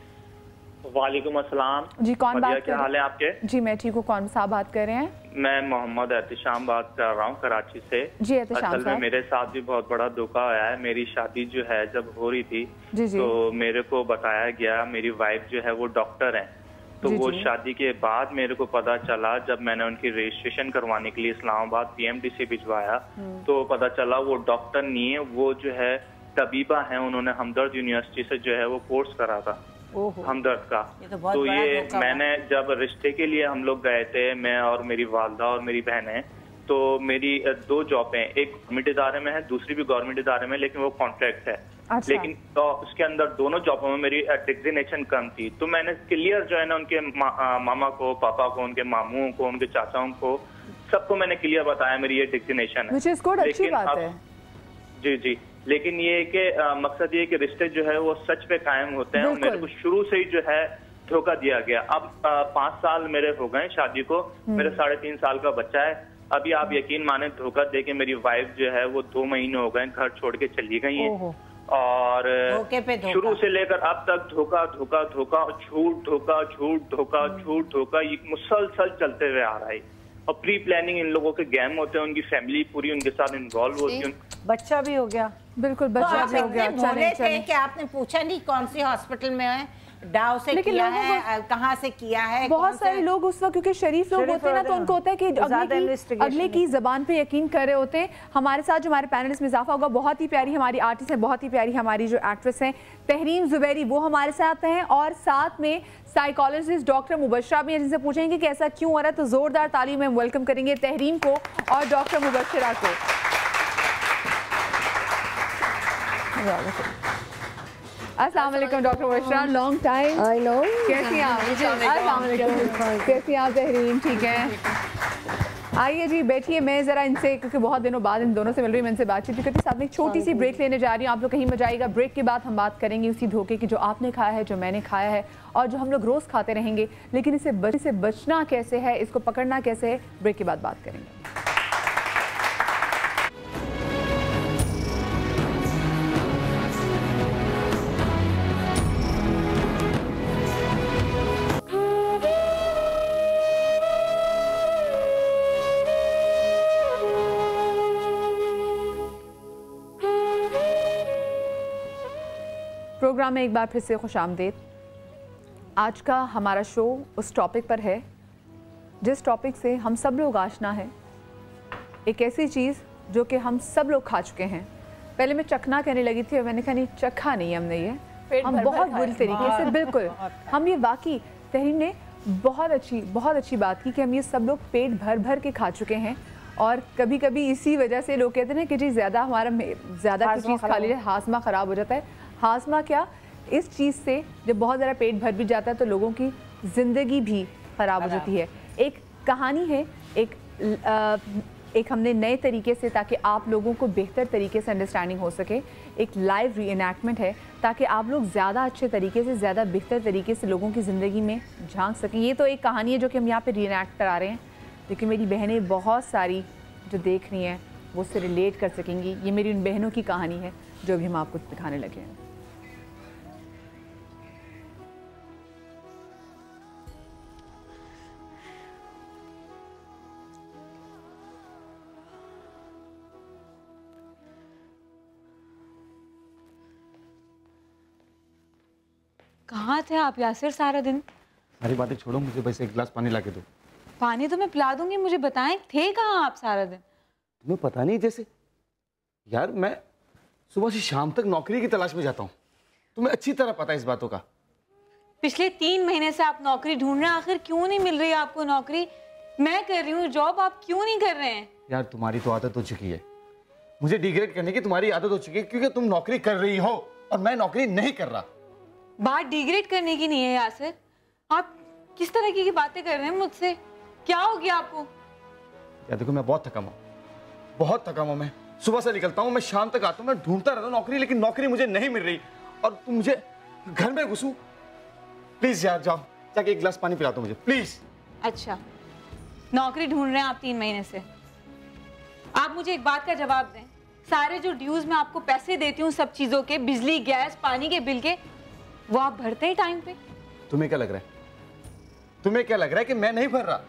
वालेकुम अस्सलाम जी. कौन बात कर? क्या हाल है आपके? जी मैं ठीक हूँ. कौन साहब बात कर रहे हैं? मैं मोहम्मद एहतिशाम बात कर रहा हूँ कराची से. जी एहतिशाम असल में मेरे साथ भी बहुत बड़ा धोखा आया है. मेरी शादी जो है जब हो रही थी तो मेरे को बताया गया, मेरी वाइफ जो है वो डॉक्टर है, तो वो शादी के बाद मेरे को पता चला, जब मैंने उनकी रजिस्ट्रेशन करवाने के लिए इस्लामाबाद PMDC भिजवाया तो पता चला वो डॉक्टर नहीं है, वो जो है तबीबा है. उन्होंने हमदर्द यूनिवर्सिटी से जो है वो कोर्स करा था हमदर्द का. तो ये मैंने जब रिश्ते के लिए हम लोग गए थे, मैं और मेरी वालदा और मेरी बहनें, तो मेरी 2 जॉब हैं, एक गवर्नमेंट इदारे में है, दूसरी भी गवर्नमेंट इदारे में, लेकिन वो कॉन्ट्रैक्ट है. अच्छा. लेकिन तो उसके अंदर दोनों जॉबों में मेरी डिजिग्नेशन कम थी. तो मैंने क्लियर जो है ना उनके मामा को, पापा को, उनके मामूओं को, उनके चाचाओं को, सबको मैंने क्लियर बताया मेरी ये डिजिग्नेशन है. अच्छी बात है. जी जी. लेकिन ये कि मकसद ये कि रिश्ते जो है वो सच पे कायम होते हैं. मेरे को शुरू से ही जो है धोखा दिया गया. अब 5 साल मेरे हो गए शादी को, मेरे 3.5 साल का बच्चा है. अभी आप यकीन माने धोखा दे के मेरी वाइफ जो है वो 2 महीने हो गए घर छोड़ के चली गई है. और शुरू से लेकर अब तक धोखा धोखा धोखा, झूठ धोखा, झूठ धोखा, झूठ धोखा, ये मुसलसल चलते हुए आ रहा है. और प्री प्लानिंग इन लोगों के गेम होते हैं, उनकी फैमिली पूरी उनके साथ इन्वॉल्व होती है. बच्चा भी हो गया. बिल्कुल बच्चा भी हो गया. बोले थे कि आपने पूछा नहीं कौन सी हॉस्पिटल में है, डाव से किया है, कहाँ से किया है. बहुत सारे लोग उस वक्त क्योंकि शरीफ लोग होते हैं ना, तो उनको होता है कि अगले की जबान पे यकीन कर रहे होते हैं. हमारे साथ जो हमारे पैनलिस्ट में इजाफा होगा, बहुत ही प्यारी हमारी आर्टिस्ट है, बहुत ही प्यारी हमारी जो एक्ट्रेस है तहरीम जुबैरी, वो हमारे साथ हैं. और साथ में साइकोलॉजिस्ट डॉक्टर मुबशरा भी हैं, जिनसे पूछेंगे कि ऐसा क्यों हो रहा है. तो जोरदार ताली में वेलकम करेंगे तहरीम को और डॉक्टर मुबशरा को. अस्सलाम वालेकुम doctor Bushra, long time. I know. कैसी हैं आप? अस्सलाम वालेकुम। कैसी हैं आप तहरीन? ठीक है, आइए जी बैठिए। मैं ज़रा इनसे, क्योंकि बहुत दिनों बाद इन दोनों से मिल रही, मैं इनसे बातचीत भी करती। साथ में एक छोटी सी ब्रेक लेने जा रही हूँ, आप लोग कहीं मत जाइएगा। ब्रेक के बाद हम बात करेंगे उसी धोखे की जो आपने खाया है, जो मैंने खाया है और जो हम लोग रोज़ खाते रहेंगे, लेकिन इससे बचना कैसे है, इसको पकड़ना कैसे है, ब्रेक के बाद बात करेंगे। प्रोग्राम में एक बार फिर से खुशामदीद। आज का हमारा शो उस टॉपिक पर है जिस टॉपिक से हम सब लोग आशना हैं। एक ऐसी चीज़ जो कि हम सब लोग खा चुके हैं। पहले मैं चखना कहने लगी थी और मैंने कहा नहीं, चखा नहीं हमने ये, हम बहुत बुरी तरीके से, बिल्कुल हम ये वाकई तहरीन ने बहुत अच्छी बात की कि हम ये सब लोग पेट भर भर के खा चुके हैं। और कभी कभी इसी वजह से लोग कहते हैं कि जी ज़्यादा की चीज़ खा लीजिए हाजमा ख़राब हो जाता है। हाजमा क्या, इस चीज़ से जब बहुत ज़्यादा पेट भर भी जाता है तो लोगों की ज़िंदगी भी ख़राब हो जाती है। एक कहानी है, एक हमने नए तरीके से, ताकि आप लोगों को बेहतर तरीके से अंडरस्टैंडिंग हो सके, एक लाइव री-एनैक्टमेंट है ताकि आप लोग ज़्यादा अच्छे तरीके से, ज़्यादा बेहतर तरीके से लोगों की ज़िंदगी में झांक सकें। ये तो एक कहानी है जो कि हम यहाँ पे री-एनैक्ट करा रहे हैं, लेकिन मेरी बहनें बहुत सारी जो देख रही हैं वो उससे रिलेट कर सकेंगी। ये मेरी उन बहनों की कहानी है जो भी हम आपको दिखाने लगे हैं। कहाँ थे आप यासिर सारा दिन? सारी बातें छोड़ो, मुझे बस एक गिलास पानी ला के दो। पानी तो मैं पिला दूंगी, मुझे बताएं थे कहाँ आप सारा दिन? तुम्हें पता नहीं जैसे? यार मैं सुबह से शाम तक नौकरी की तलाश में जाता हूँ, तुम्हें अच्छी तरह पता है इस बातों का। पिछले 3 महीने से आप नौकरी ढूंढ रहे हैं, आखिर क्यों नहीं मिल रही आपको नौकरी? मैं कर रही हूँ जॉब, आप क्यों नहीं कर रहे हैं? यार तुम्हारी तो आदत हो चुकी है, मुझे डिग्रेड करने की तुम्हारी आदत हो चुकी है, क्योंकि तुम नौकरी कर रही हो और मैं नौकरी नहीं कर रहा। बात डिग्रेड करने की नहीं है यासिर, आप किस तरह की बातें कर रहे हैं मुझसे? क्या हो गया आपको? यार देखो मैं बहुत थका हुआ, मैं सुबह से निकलता हूँ, मैं शाम तक आता हूँ, मैं ढूंढता रहता हूँ नौकरी, लेकिन नौकरी मुझे नहीं मिल रही और तुम मुझे घर में घुसूं। प्लीज यार जाओ, जाके एक गिलास पानी पिला दो मुझे प्लीज। अच्छा, नौकरी ढूंढ रहे हैं आप 3 महीने से। आप मुझे एक बात का जवाब दें, सारे जो ड्यूज मैं आपको पैसे देती हूँ सब चीजों के, बिजली गैस पानी के बिल के, वो आप भरते हैं टाइम पे? तुम्हें क्या लग रहा है कि मैं नहीं भर रहा?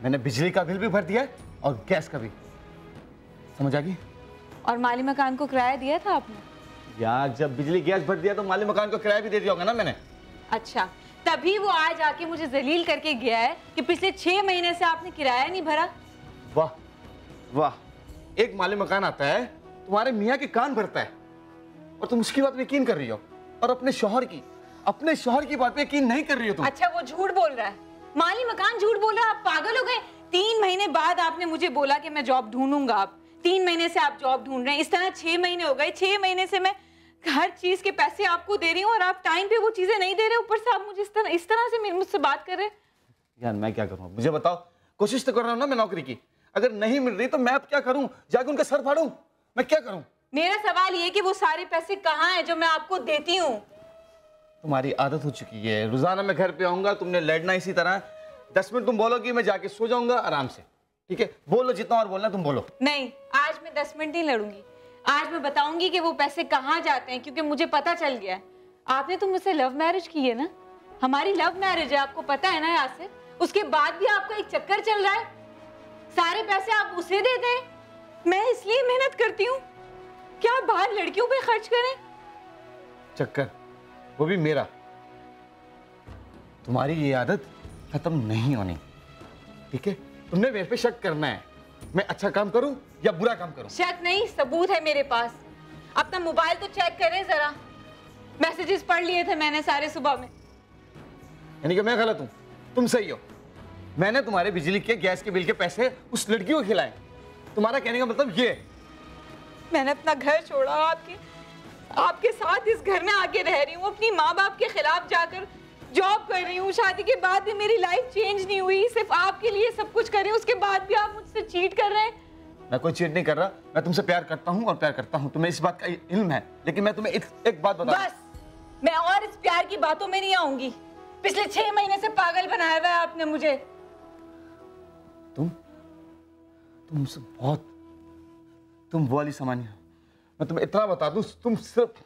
मैंने बिजली का बिल भी भर दिया है और गैस का भी, समझ आ गई? और माली मकान को किराया दिया था आपने? यार जब बिजली गैस भर दिया तो माली मकान को किराया भी दे दिया होगा ना मैंने। अच्छा, तभी वो आज आके मुझे जलील करके गया है कि पिछले 6 महीने से आपने किराया नहीं भरा। वाह वाह, एक माली मकान आता है तुम्हारे मियाँ के कान भरता है और तुम उसकी बात पे यकीन कर रही हो, और अपने शौहर की बात पे यकीन नहीं कर रही हो तुम। अच्छा, वो झूठ बोल रहा है, माली मकान झूठ बोल रहा है, आप पागल हो गए? 3 महीने बाद आपने मुझे बोला कि मैं जॉब ढूंढूंगा। आप 3 महीने से आप जॉब ढूंढ रहे हैं, इस तरह 6 महीने हो गए। 6 महीने से मैं हर चीज के पैसे आपको दे रही हूँ और आप टाइम पे वो चीजें नहीं दे रहे, ऊपर से आप मुझे इस तरह से मुझसे बात कर रहे हैं। यार मैं क्या करूँ, मुझे बताओ। कोशिश तो कर रहा हूँ ना मैं नौकरी की, अगर नहीं मिल रही तो मैं अब क्या करूँ? जाके उनका सर फाड़ूं? मैं क्या करूँ? मेरा सवाल ये कि वो सारे पैसे कहाँ हैं जो मैं आपको देती हूँ? तुम्हारी आदत हो चुकी है, रोजाना मैं घर पे आऊंगा, तुमने लड़ना इसी तरह। 10 मिनट तुम बोलोगी, मैं जाके सो जाऊंगा आराम से, ठीक है? बोलो जितना और बोलना तुम बोलो। नहीं, आज मैं 10 मिनट नहीं लड़ूंगी, आज मैं बताऊंगी कि वो पैसे कहाँ जाते हैं, क्योंकि मुझे पता चल गया है। आपने तो मुझसे लव मैरिज की है ना, हमारी लव मैरिज है, आपको पता है ना यासिर? उसके बाद भी आपका एक चक्कर चल रहा है, सारे पैसे आप उसे दे दें। मैं इसलिए मेहनत करती हूँ क्या आप बाहर लड़कियों पे खर्च करें? चक्कर वो भी मेरा। तुम्हारी ये आदत खत्म नहीं होनी, ठीक है? तुमने मेरे पे शक करना है, मैं अच्छा काम करूं या बुरा काम करूं? शक नहीं, सबूत है मेरे पास। अपना मोबाइल तो चेक करें जरा, मैसेजेस पढ़ लिए थे मैंने सारे सुबह में। यानी कि मैं गलत हूं, तुम सही हो। मैंने तुम्हारे बिजली के गैस के बिल के पैसे उस लड़की को खिलाए, तुम्हारा कहने का मतलब ये? मैंने अपना घर छोड़ा, आपकी آپ کے ساتھ اس گھر میں آ کے رہ رہی ہوں, اپنی ماں باپ کے خلاف جا کر جاب کر رہی ہوں, شادی کے بعد بھی میری لائف چینج نہیں ہوئی, صرف آپ کے لیے سب کچھ کر رہی ہوں, اس کے بعد بھی آپ مجھ سے چیٹ کر رہے ہیں. میں کوئی چیٹ نہیں کر رہا, میں تم سے پیار کرتا ہوں اور پیار کرتا ہوں, تمہیں اس بات کا علم ہے, لیکن میں تمہیں ایک بات بتا. بس میں اور اس پیار کی باتوں میں نہیں آؤں گی. پچھلے 6 مہینے سے پاگل بنایا ہوا ہے آپ نے مجھے. تم سے بہت, تم وہ والی سامانی ہو. میں تمہیں اتنا بتا دوں, تم صرف,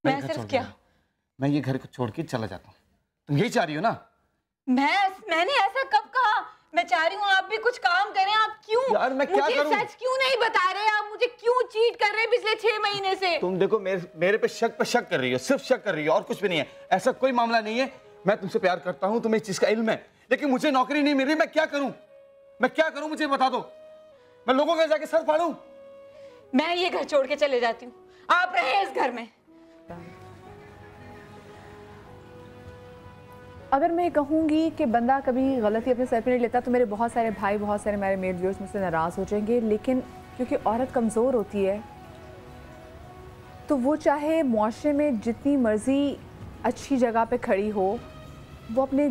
میں صرف کیا, میں یہ گھر کو چھوڑ کے چلا جاتا ہوں. تم یہی چاہ رہی ہو نا؟ میں نے ایسا کب کہا؟ میں چاہ رہی ہوں آپ بھی کچھ کام کریں. آپ کیوں یار میں کیا کروں؟ مجھے سچ کیوں نہیں بتا رہے؟ آپ مجھے کیوں چیٹ کر رہے ہیں پچھلے 6 مہینے سے؟ تم دیکھو میرے پہ شک کر رہی ہو, صرف شک کر رہی ہو, اور کچھ بھی نہیں ہے. ایسا کوئی معاملہ نہیں ہے. میں تم سے پیار کرتا ہوں, تمہیں اس چیز کا علم ہے, لیکن مجھے نوکری نہیں مل رہی. میں کیا کروں مجھے بتا دو. میں لوگوں کے جا کے سر پھاڑوں؟ میں یہ گھر چھوڑ کے چلے جاتی ہوں, آپ رہے اس گھر میں. اگر میں کہوں گی کہ بندہ کبھی غلطی اپنے سر پہ نہیں لیتا تو میرے بہت سارے بھائی, بہت سارے میرے میل ویورز مجھ سے ناراض ہو جائیں گے, لیکن کیونکہ عورت کمزور ہوتی ہے تو وہ چاہے معاشرے میں جتنی مرضی اچھی جگہ پہ کھڑی ہو, وہ اپنے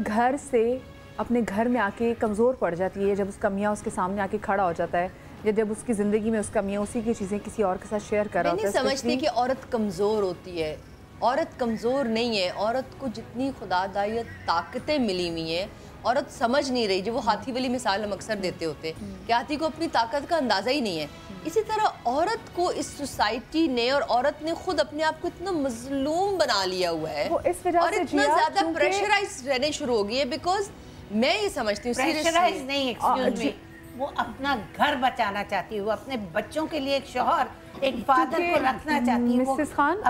گھر میں آ کے کمزور پڑ جاتی ہے. جب اس کا میاں اس کے سامنے آ کے کھڑا ہو جاتا ہے, یا جب اس کی زندگی میں اس کا میاں اسی کی چیزیں کسی اور کے ساتھ شیئر کر رہا ہوتا ہے. میں نہیں سمجھتی کہ عورت کمزور ہوتی ہے. عورت کمزور نہیں ہے. عورت کو جتنی خدا دائیت طاقتیں ملی ہوئی ہیں, عورت سمجھ نہیں رہی. جو وہ ہاتھی والی مثال ہم اکثر دیتے ہوتے کہ ہاتھی کو اپنی طاقت کا اندازہ ہی نہیں ہے, اسی طرح عورت کو اس سوسائٹی نے اور عورت نے خود اپنے آپ کو اتنا مظلوم بنا لیا ہوا ہے اور اتنا زیادہ پریشرائز رہنے شروع ہو گئی ہے. بیکاز میں یہ سمجھتی ہوں پریشرائز نہیں, ایکسکیوز می, وہ اپنا گھر بچانا چاہتی ہے, وہ اپنے بچوں کے لیے ایک شوہر, ایک فادر کو رکھنا چاہتی ہے. مسز خان,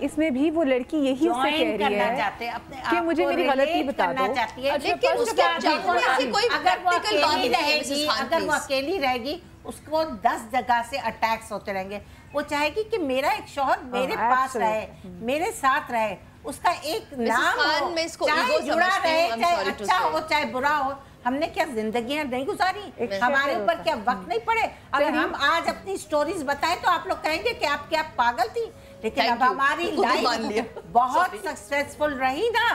اس میں بھی وہ لڑکی یہی سے کہہ رہی ہے کہ مجھے میری غلطی بتا دو. لیکن اس اگر وہ اکیلی رہے گی, اس کو 10 جگہ سے اٹیکس ہوتے رہیں گے. وہ چاہے گی کہ میرا ایک شوہر میرے پاس رہے, میرے ساتھ رہے, اس کا ایک نام ہو, چاہے جڑا رہے, چاہے اچھا ہو چاہے برا ہو. ہم نے کیا زندگیاں نہیں گزاری؟ ہمارے اوپر کیا وقت نہیں پڑے؟ اگر ہم آج اپنی سٹوریز بتائیں تو آپ لوگ کہیں گے کہ آپ کیا پاگل تھی, لیکن اب ہماری لائف بہت سکسیسفل رہی نا.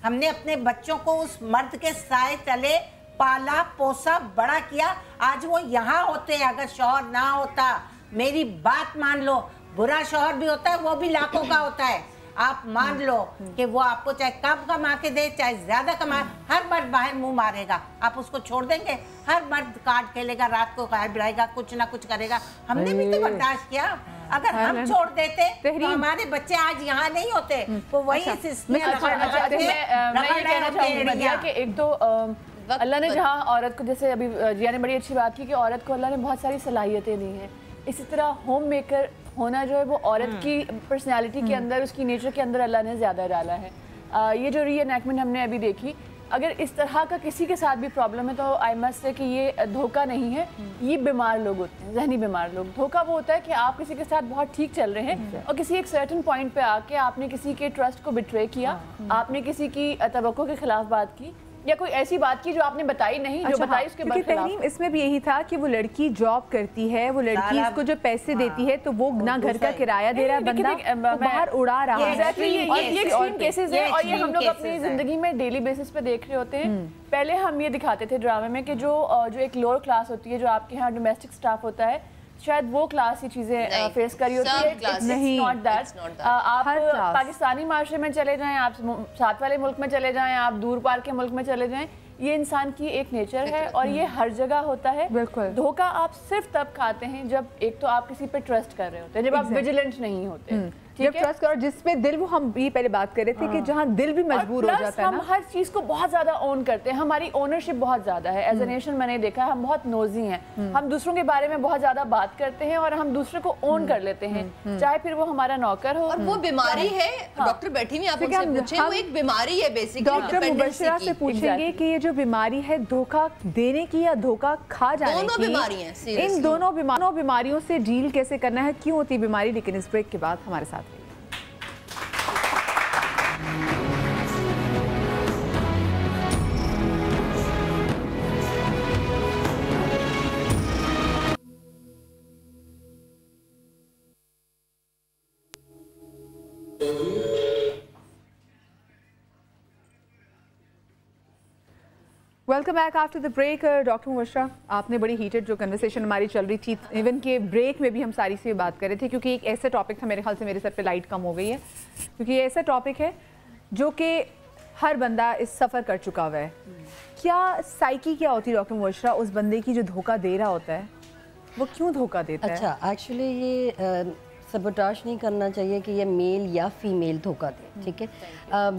ہم نے اپنے بچوں کو اس مرد کے سائے تلے پالا پوسا بڑا کیا. آج وہ یہاں ہوتے, اگر شوہر نہ ہوتا, میری بات مان لو, برا شوہر بھی ہوتا ہے, وہ بھی لاکھوں کا ہوتا ہے. آپ مان لو کہ وہ آپ کو چاہے کم کما کے دے چاہے زیادہ کما, ہر مرد باہر منہ مارے گا. آپ اس کو چھوڑ دیں گے؟ ہر مرد کارڈ کھیلے گا, رات کو غائب رہے گا, کچھ نہ کچھ کرے گا. ہم نے بھی تو برداشت کیا. اگر ہم چھوڑ دیتے تو ہمارے بچے آج یہاں نہیں ہوتے, وہ وہی میں یہ کہنا چاہوں گی کہ ایک تو اللہ نے جہاں عورت کو, جیسے ابھی جیا نے بڑی اچھی بات کی کہ عورت کو اللہ نے بہت ساری صلاحیتیں دی ہیں, اسی طرح ہوم میکر ہونا جو ہے وہ عورت کی پرسنالٹی کے اندر, اس کی نیچر کے اندر اللہ نے زیادہ ڈالا ہے. یہ جو ری انیکٹمنٹ ہم نے ابھی دیکھی, اگر اس طرح کا کسی کے ساتھ بھی پرابلم ہے تو آئی مسٹ سے کہ یہ دھوکہ نہیں ہے, یہ بیمار لوگ ہوتے ہیں, ذہنی بیمار لوگ. دھوکہ وہ ہوتا ہے کہ آپ کسی کے ساتھ بہت ٹھیک چل رہے ہیں اور کسی ایک سرٹن پوائنٹ پہ آ کے آپ نے کسی کے ٹرسٹ کو بٹرے کیا, آپ نے کسی کی توقع کے خلاف بات کی, یا کوئی ایسی بات کی جو آپ نے بتائی نہیں, جو بتائی اس کے برخلاف. اس میں بھی یہی تھا کہ وہ لڑکی جاب کرتی ہے, وہ لڑکی اس کو جو پیسے دیتی ہے تو وہ نہ گھر کا کرایہ دے رہا ہے بندہ, باہر اڑا رہا ہے. یہ ایکسٹریم کیسز ہیں اور یہ ہم لوگ اپنی زندگی میں ڈیلی بیسس پہ دیکھ رہے ہوتے ہیں. پہلے ہم یہ دکھاتے تھے ڈرامے میں کہ جو ایک لوور کلاس ہوتی ہے, جو آپ کے یہاں ڈومیسٹک سٹاف ہوتا ہے, شاید وہ کلاس ہی چیزیں فیس کری ہوتی ہے. نہیں, آپ پاکستانی معاشرے میں چلے جائیں, آپ ساتھ والے ملک میں چلے جائیں, آپ دور پار کے ملک میں چلے جائیں, یہ انسان کی ایک نیچر ہے اور یہ ہر جگہ ہوتا ہے. دھوکہ آپ صرف تب کھاتے ہیں جب ایک تو آپ کسی پہ ٹرسٹ کر رہے ہوتے ہیں, جب آپ ویجیلنٹ نہیں ہوتے, جب ٹرسٹ کرو, جس پہ دل, وہ ہم یہ پہلے بات کر رہے تھے کہ جہاں دل بھی مجبور ہو جاتا ہے. ہم ہر چیز کو بہت زیادہ اون کرتے ہیں, ہماری اونرشپ بہت زیادہ ہے. ایز اے نیشن میں نے دیکھا ہے ہم بہت نوزی ہیں, ہم دوسروں کے بارے میں بہت زیادہ بات کرتے ہیں اور ہم دوسرے کو اون کر لیتے ہیں, چاہے پھر وہ ہمارا نوکر ہو. اور وہ بیماری ہے, ڈاکٹر بیٹھی ہوئی, آپ ان سے پوچھیں, وہ ایک بیماری ہے بیسکلی. ڈاکٹر مبشرہ سے پوچھیں گے کہ یہ جو بیماری ہے دھوکہ دینے کی یا دھوکہ کھا جانے کی, ان دونوں بیماریوں سے ڈیل کیسے کرنا ہے, کیوں ہوتی بیماری, لیکن اس بریک کے بعد ہمارے ساتھ welcome back after the break. Doctor Mubashra, आपने बड़ी हीटेड जो कन्वर्सेशन हमारी चल रही थी, इवन के ब्रेक में भी हम सारी सी बात कर रहे थे, क्योंकि एक ऐसा टॉपिक था, मेरे ख्याल से मेरे सर पे लाइट कम हो गई है, क्योंकि ये ऐसा टॉपिक है जो कि हर बंदा इस सफ़र कर चुका हुआ है। क्या साइकी क्या होती है डॉक्टर मुबशरा उस बंदे की जो धोखा दे रहा होता है, वो क्यों धोखा देता है? अच्छा, एक्चुअली ये सबोटाज नहीं करना चाहिए कि ये मेल या फीमेल धोखा दे, ठीक है।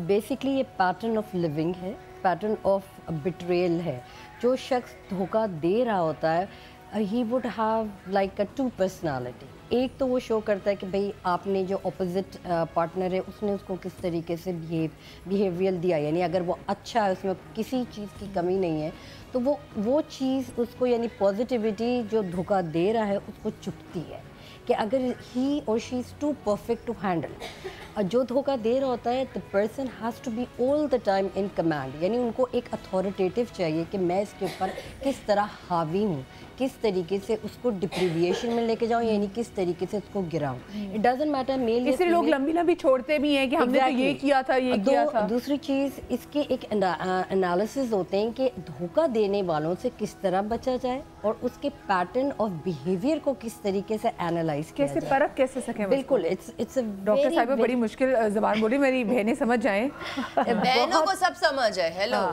बेसिकली ये पैटर्न ऑफ लिविंग है, पैटर्न ऑफ बिट्रेयल है। जो शख्स धोखा दे रहा होता है, he would have like a two personality. एक तो वो शो करता है कि भाई आपने जो अपोजिट पार्टनर है उसने उसको किस तरीके से बिहेवियर दिया, यानी अगर वो अच्छा है, उसमें किसी चीज़ की कमी नहीं है, तो वो चीज़ उसको, यानी पॉजिटिविटी जो धोखा दे रहा है उसको चुभती है कि अगर ही और she is too perfect to handle. जो धोखा दे रहा होता है, the person has to be all the time in command, यानी उनको एक अथॉरिटेटिव चाहिए कि मैं इसके ऊपर किस तरह हावी हूँ, किस तरीके से उसको डिप्रीविएशन में लेके जाऊँ, यानी किस तरीके से उसको गिराऊँ। It doesn't matter male. इसलिए लोग लंबी लंबी छोड़ते भी हैं कि हमने तो ये किया था, ये किया था। दूसरी चीज़, इसके एक एनालिसिस होते हैं कि धोखा देने वालों से किस तरह बचा जाए और उसके पैटर्न ऑफ बिहेवियर को किस तरीके से एनालाइज किया जाए। कैसे परख कैसे सकें? बिल्कुल, इट्स डॉक्टर साहिबा बड़ी मुश्किल ज़बान बोली, मेरी बहनें समझ जाएं। बहनों को सब समझ है। हेलो,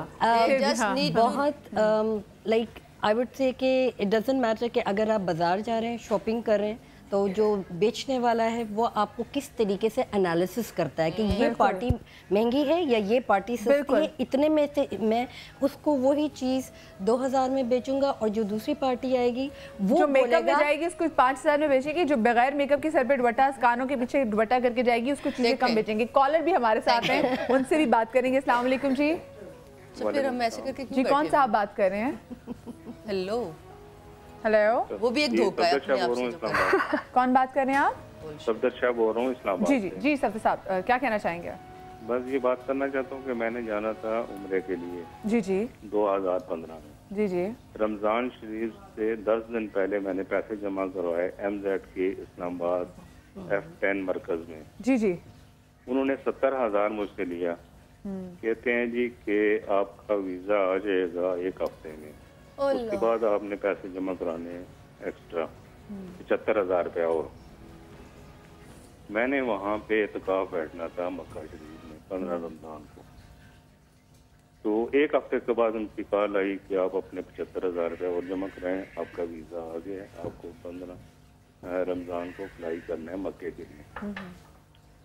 बहुत लाइक आई वुड से कि इट डजंट मैटर कि अगर आप बाज़ार जा रहे हैं, शॉपिंग कर रहे हैं, तो जो बेचने वाला है वो आपको किस तरीके से एनालिसिस करता है कि ये पार्टी महंगी है या ये पार्टी सस्ती है, इतने में से मैं उसको वही चीज़ 2000 में बेचूंगा और जो दूसरी पार्टी आएगी वो जो मेकअप में जाएगी उसको 5000 में बेचेगी, जो बगैर मेकअप के सर पे दुपट्टा, कानों के पीछे दुपट्टा करके जाएगी उसको चीज़ें कम बेचेंगे। कॉलर भी हमारे साथ हैं, उनसे भी बात करेंगे। अस्सलाम वालेकुम जी। फिर हम ऐसे करके जी कौन सा आप बात कर रहे हैं? हेलो हेलो, वो भी एक धोखा है अपने आप से। कौन बात कर रहे हैं आप? सफदर शाह बोल रहा हूँ इस्लामाबाद जी जी जी सफदर साहब, क्या कहना चाहेंगे? बस ये बात करना चाहता हूँ कि मैंने जाना था उम्रे के लिए जी जी 2015 में। जी जी रमजान शरीफ से 10 दिन पहले मैंने पैसे जमा करवाए MZ के इस्लामाबाद F10 मरकज में। जी जी उन्होंने 70,000 मुझसे लिया। कहते हैं जी कि आपका वीजा आ जाएगा 1 हफ्ते में, उसके बाद आपने पैसे जमा कराने एक्स्ट्रा 75,000 रुपया। और मैंने वहाँ पे एतकाफ बैठना था मक्का शरीफ में 15 रमजान को, तो 1 हफ्ते के बाद उनकी कॉल आई कि आप अपने 75,000 रुपया और जमा कराएं, आपका वीजा आ गया है, आपको 15 रमजान को फ्लाई करना है मक्के के लिए।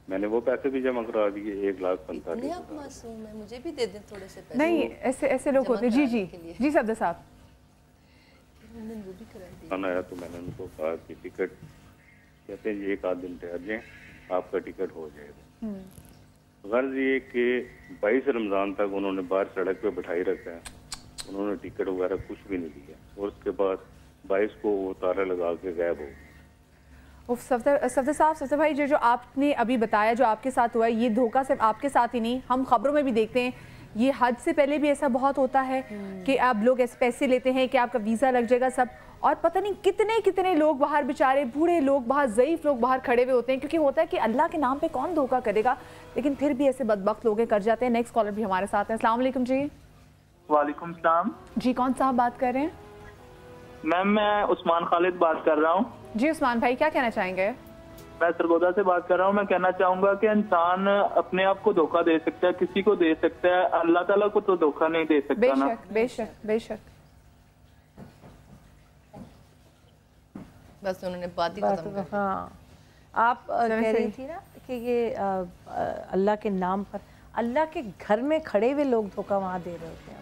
मैंने वो पैसे भी जमा करा दिए, 1,45,000। मासूम है, मुझे भी दे दें थोड़े से पैसे। नहीं, ऐसे लोग होते हैं। जी जी जी सफदर साहब। आया तो मैंने उनको कहा कि टिकट, कहते हैं जी 1 आध दिन ठहर जाएं, आपका टिकट हो जाएगा। गर्ज ये कि 22 रमजान तक उन्होंने बाहर सड़क पे बैठाई रखा है, उन्होंने टिकट वगैरह कुछ भी नहीं दिया, और उसके बाद 22 को वो ताला लगा के गायब हो। सफदर साहब, सफदर भाई, जो आपने अभी बताया जो आपके साथ हुआ है, ये धोखा सिर्फ आपके साथ ही नहीं, हम खबरों में भी देखते हैं, ये हद से पहले भी ऐसा बहुत होता है कि आप लोग ऐसे पैसे लेते हैं कि आपका वीज़ा लग जाएगा सब, और पता नहीं कितने कितने लोग बाहर, बेचारे बूढ़े लोग बाहर, ज़ईफ़ लोग बाहर खड़े हुए होते हैं, क्योंकि होता है कि अल्लाह के नाम पे कौन धोखा करेगा, लेकिन फिर भी ऐसे बदबख्त लोग कर जाते हैं। नेक्स्ट कॉलर भी हमारे साथ है। अस्सलाम वालेकुम जी। वालेकुम सलाम जी, कौन साहब बात कर रहे हैं? मैम मैं उस्मान खालिद बात कर रहा हूँ। जी उस्मान भाई, क्या कहना चाहेंगे? मैं सरगोदा से बात कर रहा हूँ। मैं कहना चाहूँगा कि इंसान अपने आप को धोखा दे सकता है, किसी को दे सकता है, अल्लाह ताला को तो धोखा नहीं दे सकता। बेशक बेशक बेशक। बस उन्होंने बात ही खत्म कर दी। हाँ, आप कह रही थी ना कि ये अल्लाह के नाम पर, अल्लाह के घर में खड़े हुए लोग धोखा वहाँ दे रहे होते हैं,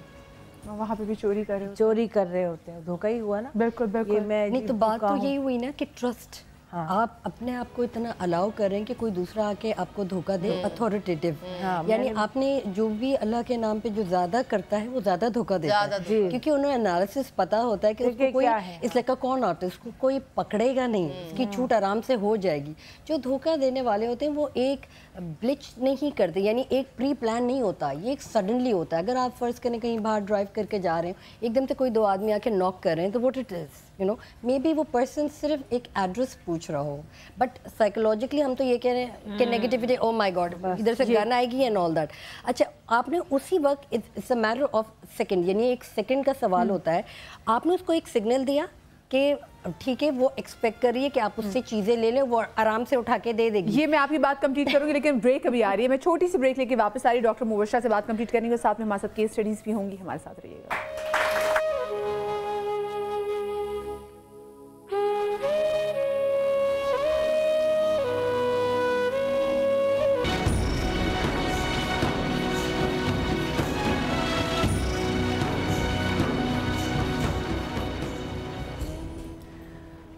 वहाँ पे भी चोरी कर रहे होते हैं, धोखा ही हुआ ना। बिल्कुल बिल्कुल। नहीं तो बात तो यही हुई ना कि ट्रस्ट, हाँ। आप अपने आप को इतना अलाउ कर रहे हैं कि कोई दूसरा आके आपको धोखा दे, अथॉरिटेटिव, यानी आपने जो भी अल्लाह के नाम पे जो ज्यादा करता है वो ज्यादा धोखा देता है, क्योंकि उन्हें एनालिसिस पता होता है कि उसको कोई इस लाइक कौन आता है, उसको कोई पकड़ेगा नहीं, इसकी छूट आराम से हो जाएगी। जो धोखा देने वाले होते हैं वो एक ब्लिच नहीं करते, यानी एक प्री प्लान नहीं होता, ये एक सडनली होता है। अगर आप फर्ज करें कहीं बाहर ड्राइव करके जा रहे हैं, एकदम से कोई 2 आदमी आके नॉक कर रहे हैं, तो what it is, you know, may be वो पर्सन सिर्फ एक एड्रेस पूछ पूछ रहा हो, बट साइकोलॉजिकली हम तो ये कह रहे हैं कि नेगेटिविटी, ओ माय गॉड इधर से गन आएगी एंड ऑल दैट। अच्छा, आपने उसी वक्त, it's a matter of second, यानी एक सेकंड का सवाल होता है, आपने उसको एक सिग्नल दिया कि ठीक है वो एक्सपेक्ट कर रही है कि आप उससे चीज़ें ले लें, वो आराम से उठा के दे देगी। ये मैं आपकी बात कंप्लीट करूंगी, लेकिन ब्रेक अभी आ रही है। मैं छोटी सी ब्रेक लेके वापस आ रही, डॉक्टर मुबशरा से बात कंप्लीट करने के साथ में हमारे साथ केस स्टडीज़ भी होंगी, हमारे साथ रहिएगा।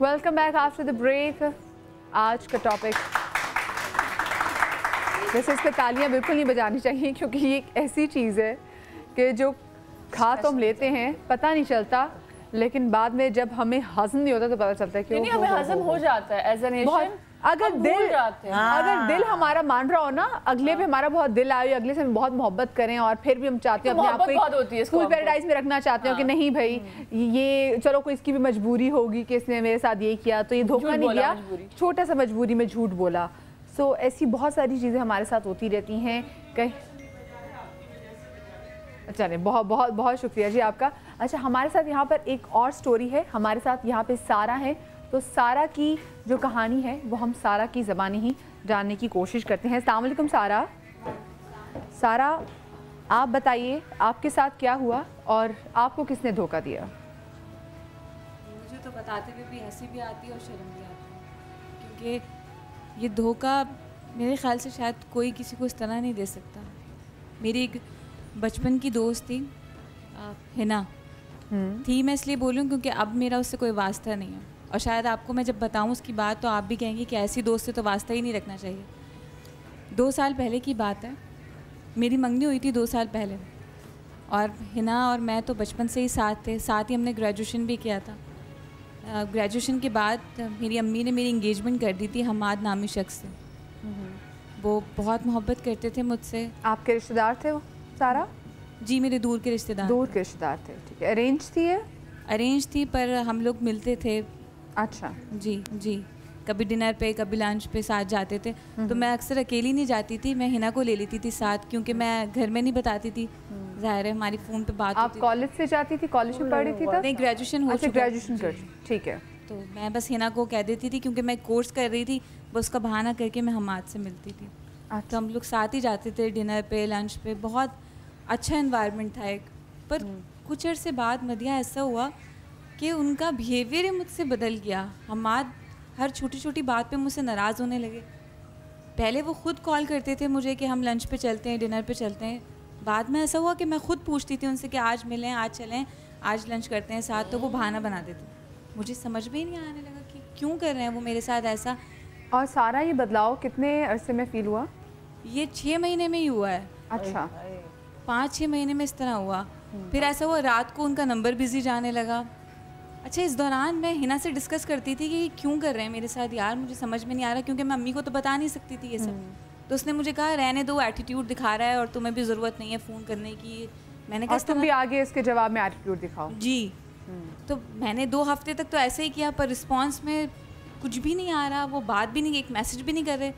Welcome back after the break. आज का टॉपिक, वैसे इस पर तालियां बिल्कुल नहीं बजानी चाहिए, क्योंकि ये एक ऐसी चीज़ है कि जो खा तो हम लेते हैं, पता नहीं चलता, लेकिन बाद में जब हमें हजम नहीं होता तो पता चलता है कि नहीं, हमें हजम हो जाता है एज एन एशियन। अगर दिल हमारा मान रहा हो ना, अगले पे हमारा बहुत दिल आए, अगले से हम बहुत मोहब्बत करें, और फिर भी हम चाहते हैं अपने आप को स्कूल पैराडाइज में रखना चाहते हो कि नहीं भाई ये चलो कोई इसकी भी मजबूरी होगी कि इसने मेरे साथ ये किया, तो ये धोखा नहीं दिया, छोटा सा मजबूरी में झूठ बोला। सो ऐसी बहुत सारी चीज़ें हमारे साथ होती रहती हैं कहीं। अच्छा नहीं, बहुत बहुत बहुत शुक्रिया जी आपका। अच्छा, हमारे साथ यहाँ पर एक और स्टोरी है, हमारे साथ यहाँ पे सारा है, तो सारा की जो कहानी है वो हम सारा की ज़बानी ही जानने की कोशिश करते हैं। अस्सलाम वालेकुम सारा। सारा, आप बताइए आपके साथ क्या हुआ और आपको किसने धोखा दिया? मुझे तो बताते हुए भी हंसी भी आती है और शर्म भी आती है, क्योंकि ये धोखा मेरे ख्याल से शायद कोई किसी को इस तरह नहीं दे सकता। मेरी एक बचपन की दोस्त थी, हिना थी, मैं इसलिए बोलूँ क्योंकि अब मेरा उससे कोई वास्ता नहीं है, और शायद आपको मैं जब बताऊं उसकी बात तो आप भी कहेंगे कि ऐसी दोस्त से तो वास्ता ही नहीं रखना चाहिए। 2 साल पहले की बात है, मेरी मंगनी हुई थी 2 साल पहले, और हिना और मैं तो बचपन से ही साथ थे, साथ ही हमने ग्रेजुएशन भी किया था। ग्रेजुएशन के बाद मेरी अम्मी ने मेरी इंगेजमेंट कर दी थी हमाद नामी शख्स से। वो बहुत मोहब्बत करते थे मुझसे। आपके रिश्तेदार थे वो सारा? जी, मेरे दूर के रिश्तेदार। दूर के रिश्तेदार थे, ठीक है। अरेंज थी ये? अरेंज थी, पर हम लोग मिलते थे। अच्छा। जी जी, कभी डिनर पे कभी लंच पे साथ जाते थे। तो मैं अक्सर अकेली नहीं जाती थी, मैं हिना को ले लेती थी साथ, क्योंकि मैं घर में नहीं बताती थी, ज़ाहिर है हमारी फ़ोन पे बात आप कॉलेज से जाती थी? कॉलेज में पढ़ी थी तब? नहीं, ग्रेजुएशन हो चुका। ग्रेजुएशन कर, ठीक है। तो मैं बस हिना को कह देती थी, क्योंकि मैं कोर्स कर रही थी, बस उसका बहाना करके मैं हमाद से मिलती थी। तो हम लोग साथ ही जाते थे डिनर पे लंच पे, बहुत अच्छा एनवायरनमेंट था एक। पर कुछ अर्से बाद मदिया ऐसा हुआ कि उनका बिहेवियर ही मुझसे बदल गया। हमाद हर छोटी छोटी बात पे मुझसे नाराज़ होने लगे। पहले वो ख़ुद कॉल करते थे मुझे कि हम लंच पे चलते हैं, डिनर पे चलते हैं। बाद में ऐसा हुआ कि मैं ख़ुद पूछती थी उनसे कि आज मिलें, आज चलें, आज लंच करते हैं साथ, तो वो बहाना बना देते। मुझे समझ में ही नहीं आने लगा कि क्यों कर रहे हैं वो मेरे साथ ऐसा। और सारा ये बदलाव कितने अरसे में फ़ील हुआ? ये 6 महीने में ही हुआ है। अच्छा। 5-6 महीने में इस तरह हुआ। फिर ऐसा हुआ रात को उनका नंबर बिजी जाने लगा। अच्छा, इस दौरान मैं हिना से डिस्कस करती थी कि क्यों कर रहे हैं मेरे साथ यार, मुझे समझ में नहीं आ रहा, क्योंकि मैं अम्मी को तो बता नहीं सकती थी ये सब। तो उसने मुझे कहा रहने दो, एटीट्यूड दिखा रहा है और तुम्हें भी ज़रूरत नहीं है फ़ोन करने की। मैंने कहा तुम भी आगे इसके जवाब में एटीट्यूड दिखाओ। जी। तो मैंने 2 हफ्ते तक तो ऐसे ही किया, पर रिस्पॉन्स में कुछ भी नहीं आ रहा, वो बात भी नहीं, एक मैसेज भी नहीं कर रहे,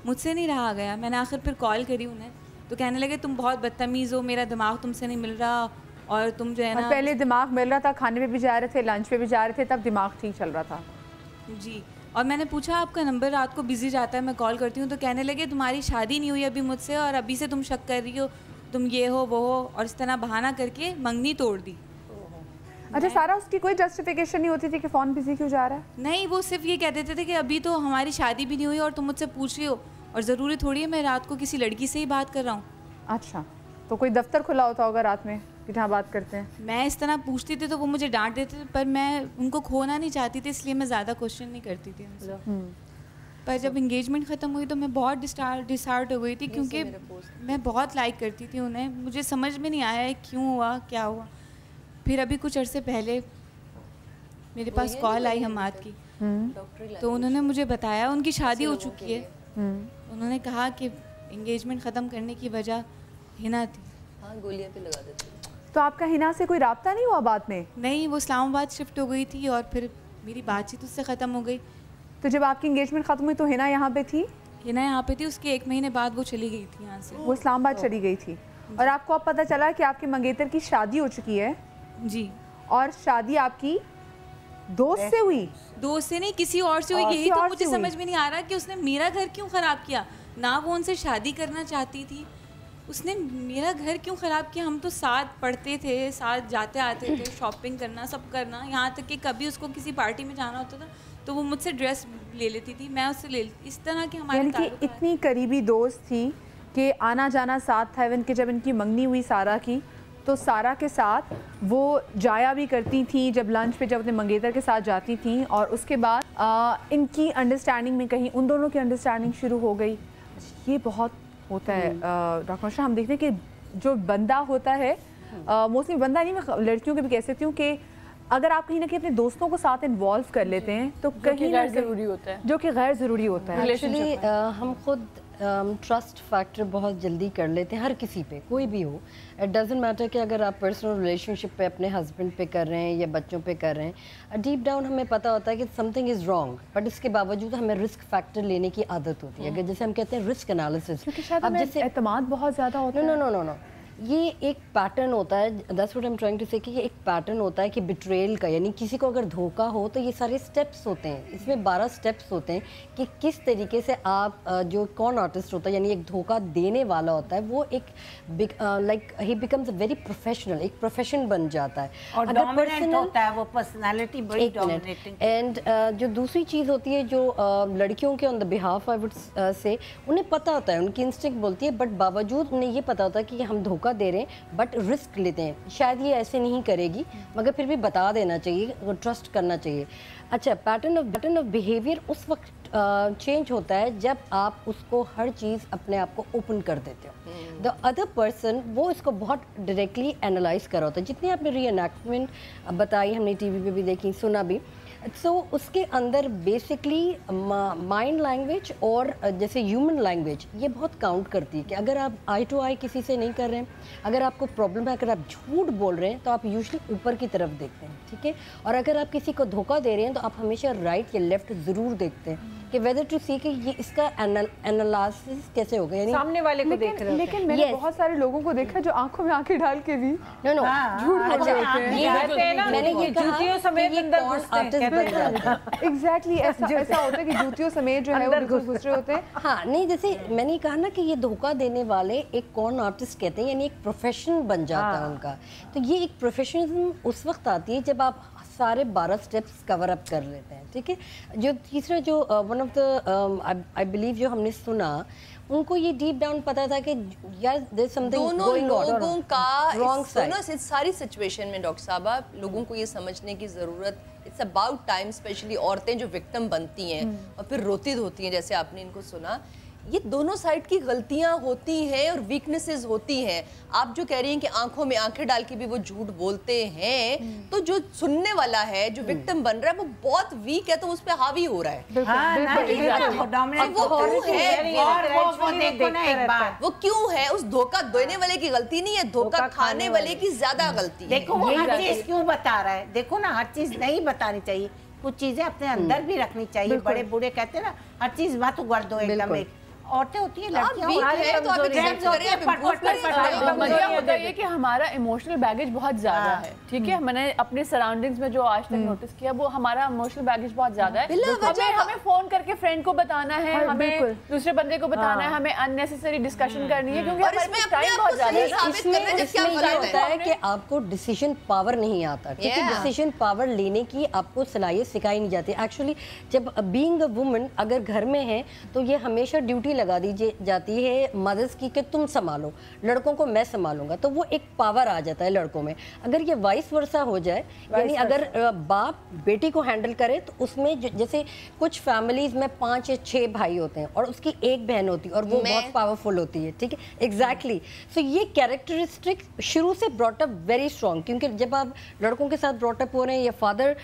मुझसे नहीं रहा गया। मैंने आखिर फिर कॉल करी उन्हें, तो कहने लगे तुम बहुत बदतमीज़ हो, मेरा दिमाग तुमसे नहीं मिल रहा, और तुम जो है ना। पहले दिमाग मिल रहा था, खाने पे भी जा रहे थे, लंच पे भी जा रहे थे, तब दिमाग ठीक चल रहा था। जी। और मैंने पूछा आपका नंबर रात को बिजी जाता है, मैं कॉल करती हूँ, तो कहने लगे तुम्हारी शादी नहीं हुई अभी मुझसे, और अभी से तुम शक कर रही हो, तुम ये हो वो हो, और इस तरह बहाना करके मंगनी तोड़ दी। अच्छा सारा, उसकी कोई जस्टिफिकेशन नहीं होती थी कि फ़ोन बिजी क्यों जा रहा है? नहीं, वो सिर्फ ये कह देते थे कि अभी तो हमारी शादी भी नहीं हुई और तुम मुझसे पूछ रही हो, और ज़रूरी थोड़ी है मैं रात को किसी लड़की से ही बात कर रहा हूँ। अच्छा, तो कोई दफ्तर खुला होता होगा रात में कि जहाँ बात करते हैं? मैं इस तरह पूछती थी तो वो मुझे डांट देते थे, पर मैं उनको खोना नहीं चाहती थी, इसलिए मैं ज़्यादा क्वेश्चन नहीं करती थी उनसे। पर जब इंगेजमेंट ख़त्म हुई तो मैं बहुत डिसहार्ट हो गई थी, क्योंकि मैं बहुत लाइक करती थी उन्हें। मुझे समझ में नहीं आया क्यों हुआ, क्या हुआ। फिर अभी कुछ अरसे पहले मेरे पास कॉल आई हमाद की, तो उन्होंने मुझे बताया उनकी शादी हो चुकी है। उन्होंने कहा कि इंगेजमेंट ख़त्म करने की वजह हिना थी। हाँ, गोलियां पे लगा देते। तो आपका हिना से कोई राब्ता नहीं हुआ बाद में? नहीं, वो इस्लामाबाद शिफ्ट हो गई थी और फिर मेरी बातचीत उससे ख़त्म हो गई। तो जब आपकी एंगेजमेंट खत्म हुई तो हिना यहाँ पे थी? हिना यहाँ पे थी, उसके 1 महीने बाद वो चली गई थी यहाँ से। वो इस्लामाबाद चली गई थी और आपको अब पता चला कि आपके मंगेतर की शादी हो चुकी है? जी। और शादी आपकी दोस्त से हुई? दोस्त से नहीं, किसी और से हुई। यही तो मुझे समझ में नहीं आ रहा कि उसने मेरा घर क्यों खराब किया। ना वो उनसे शादी करना चाहती थी, उसने मेरा घर क्यों ख़राब किया। हम तो साथ पढ़ते थे, साथ जाते आते थे, शॉपिंग करना, सब करना, यहाँ तक कि कभी उसको किसी पार्टी में जाना होता था तो वो मुझसे ड्रेस ले लेती थी, मैं उससे ले लेती। इस तरह के हमारे ताल्लुक इतनी करीबी दोस्त थी कि आना जाना साथ था। इवन कि जब इनकी मंगनी हुई सारा की तो सारा के साथ वो जाया भी करती थी, जब लंच पे जब अपने मंगेतर के साथ जाती थी। और उसके बाद इनकी अंडरस्टैंडिंग में कहीं उन दोनों की अंडरस्टैंडिंग शुरू हो गई। ये बहुत होता है डॉक्टर शाह। हम देखते हैं कि जो बंदा होता है, मोस्टली बंदा नहीं, मैं लड़कियों के भी कह सकती हूँ कि अगर आप कहीं ना कहीं अपने दोस्तों को साथ इन्वॉल्व कर लेते हैं तो कहीं गैर ज़रूरी होता है, जो कि गैर ज़रूरी होता है। एक्चुअली हम खुद ट्रस्ट फैक्टर बहुत जल्दी कर लेते हैं, हर किसी पे, कोई भी हो। इट डजेंट मैटर कि अगर आप पर्सनल रिलेशनशिप पे अपने हस्बैंड पे कर रहे हैं या बच्चों पे कर रहे हैं, डीप डाउन हमें पता होता है कि समथिंग इज़ रॉन्ग, बट इसके बावजूद हमें रिस्क फैक्टर लेने की आदत होती है। अगर जैसे हम कहते हैं रिस्क एनालिसिस, अब जैसे एतमाद बहुत ज़्यादा होता है। नो, ये एक पैटर्न होता है। That's what I am trying to say कि ये एक पैटर्न होता है कि बिट्रेयल का, यानी किसी को अगर धोखा हो तो ये सारे स्टेप्स होते हैं। इसमें 12 स्टेप्स होते हैं कि किस तरीके से आप जो कौन आर्टिस्ट होता है, यानी एक धोखा देने वाला होता है, वो एक like he becomes a very professional, एक प्रोफेशन बन जाता है और डोमिनेंट होता है, वो पर्सनालिटी बड़ी डोमिनेटिंग। एंड जो दूसरी चीज़ होती है जो लड़कियों के on the behalf I would say, उन्हें पता होता है, उनकी इंस्टिंक्ट बोलती है, बट बावजूद उन्हें ये पता होता है कि हम धोखा दे रहे हैं, बट रिस्क लेते हैं। शायद ये ऐसे नहीं करेगी, मगर फिर भी बता देना चाहिए, ट्रस्ट करना चाहिए। अच्छा, पैटर्न ऑफ बिहेवियर उस वक्त चेंज होता है जब आप उसको हर चीज़ अपने आप को ओपन कर देते हो। द अदर पर्सन वो इसको बहुत डायरेक्टली एनालाइज कर रहा होता है। जितनी आपने री एनैक्टमेंट बताई, हमने टीवी पे भी देखी, सुना भी, सो उसके अंदर बेसिकली माइंड लैंग्वेज और जैसे ह्यूमन लैंग्वेज ये बहुत काउंट करती है कि अगर आप आई टू आई किसी से नहीं कर रहे हैं, अगर आपको प्रॉब्लम है, अगर आप झूठ बोल रहे हैं तो आप यूजुअली ऊपर की तरफ देखते हैं, ठीक है। और अगर आप किसी को धोखा दे रहे हैं तो आप हमेशा राइट या लेफ्ट ज़रूर देखते हैं कि वेदर टू सी कि ये इसका एनालिसिस कैसे होगा, यानी सामने वाले को देख रहे हैं। लेकिन मैंने बहुत सारे लोगों को देखा जो आंखों में आंखें डाल के भी झूठ बोल रहे होते हैं। मैंने ये जूतियों समेत अंदर घुसते हैं। एग्जैक्टली ऐसा होता है कि जूतियों समेत जो है वो घुस रहे होते हैं। हाँ, नहीं, जैसे मैंने कहा ना कि ये धोखा देने वाले एक कॉर्न आर्टिस्ट कहते हैं, यानी एक प्रोफेशन बन जाता है उनका। तो ये एक प्रोफेशनलिज्म उस वक्त आती है जब आप सारे 12 स्टेप्स कवर अप कर लेते हैं, ठीक है। जो तीसरा जो one of the I believe जो हमने सुना, उनको ये डीप डाउन पता था कि यार there is something going on, लोगों का रॉन्ग साइड। इस सारी सिचुएशन में डॉक्टर साहब लोगों को ये समझने की ज़रूरत, इट्स अबाउट टाइम, स्पेशली औरतें जो विक्टिम बनती हैं और फिर रोती धोती हैं, जैसे आपने इनको सुना, ये दोनों साइड की गलतियां होती हैं और वीकनेसेस होती हैं। आप जो कह रही हैं कि आंखों में आंखें डाल के भी वो झूठ बोलते हैं, तो जो सुनने वाला है, जो विक्टिम बन रहा है, वो बहुत वीक है, तो उस पर हावी हो रहा है। वो क्यों है? उस धोखा देने वाले की गलती नहीं है, धोखा खाने वाले की ज्यादा गलती है। देखो वो हर चीज क्यों बता रहा है, देखो ना, हर चीज नहीं बतानी चाहिए, कुछ चीजें अपने अंदर भी रखनी चाहिए। बड़े बूढ़े कहते हैं ना, हर चीज मत उगड़ दो एकदम। एक औरतें होती है, लड़कियां होती है कि हमारा इमोशनल बैगेज बहुत ज्यादा है, ठीक है। मैंने अपने सराउंडिंग्स में जो आज तक नोटिस किया, वो हमारा इमोशनल बैगेज बहुत ज्यादा है। हमें फोन करके फ्रेंड को बताना है, हमें दूसरे बंदे को बताना है, हमें अननेसेसरी डिस्कशन करनी है, क्योंकि हमारे पास टाइम बहुत ज्यादा है। इसमें ये होता है कि आपको डिसीजन पावर नहीं आता, ठीक है। डिसीजन पावर लेने की आपको सलाहियत सिखाई नहीं जाती। एक्चुअली जब बीइंग अ वुमन अगर घर में है तो ये हमेशा ड्यूटी लगा दी जाती है मदर्स की कि तुम संभालो, लड़कों को मैं संभालूंगा, तो वो एक पावर आ जाता है लड़कों में। अगर ये वाइस वर्सा हो जाए, यानी अगर बाप बेटी को हैंडल करे, तो उसमें जैसे कुछ फैमिलीज में 5 या 6 भाई होते हैं और उसकी एक बहन होती है और वो बहुत पावरफुल होती है, ठीक है। एग्जैक्टली। सो ये कैरेक्टरिस्टिक शुरू से ब्रॉट अप वेरी स्ट्रॉन्ग, क्योंकि जब आप लड़कों के साथ ब्रॉट अप हो रहे हैं या फादर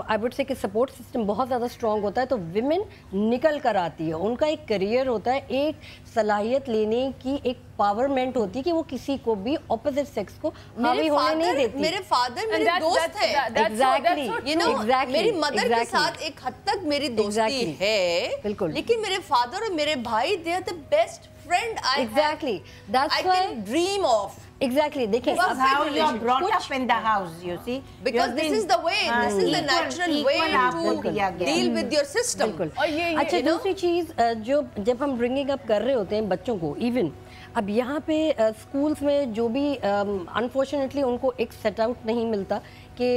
आई वुड से कि सपोर्ट सिस्टम बहुत ज़्यादा स्ट्रॉन्ग होता है, तो विमेन निकल कर आती है, उनका एक करियर शेयर होता है, एक सलाहियत लेने की एक पावरमेंट होती है कि वो किसी को भी ऑपोजिट सेक्स को हावी होने नहीं देती। मेरे फादर मेरे दोस्त है, एग्जैक्टली, यू नो, मेरी मदर के साथ एक हद तक मेरी दोस्ती है, बिल्कुल, लेकिन मेरे फादर और मेरे भाई they are the best friend I exactly have, that's I why can dream of. Exactly, देखिए how you are brought up in the house, you see, because this is the way, this is the natural way to deal with your system. और ये अच्छा, दूसरी चीज जो जब हम bringing up कर रहे होते हैं बच्चों को, इवन अब यहाँ पे स्कूल्स में जो भी अनफॉर्चुनेटली उनको एक सेट आउट नहीं मिलता कि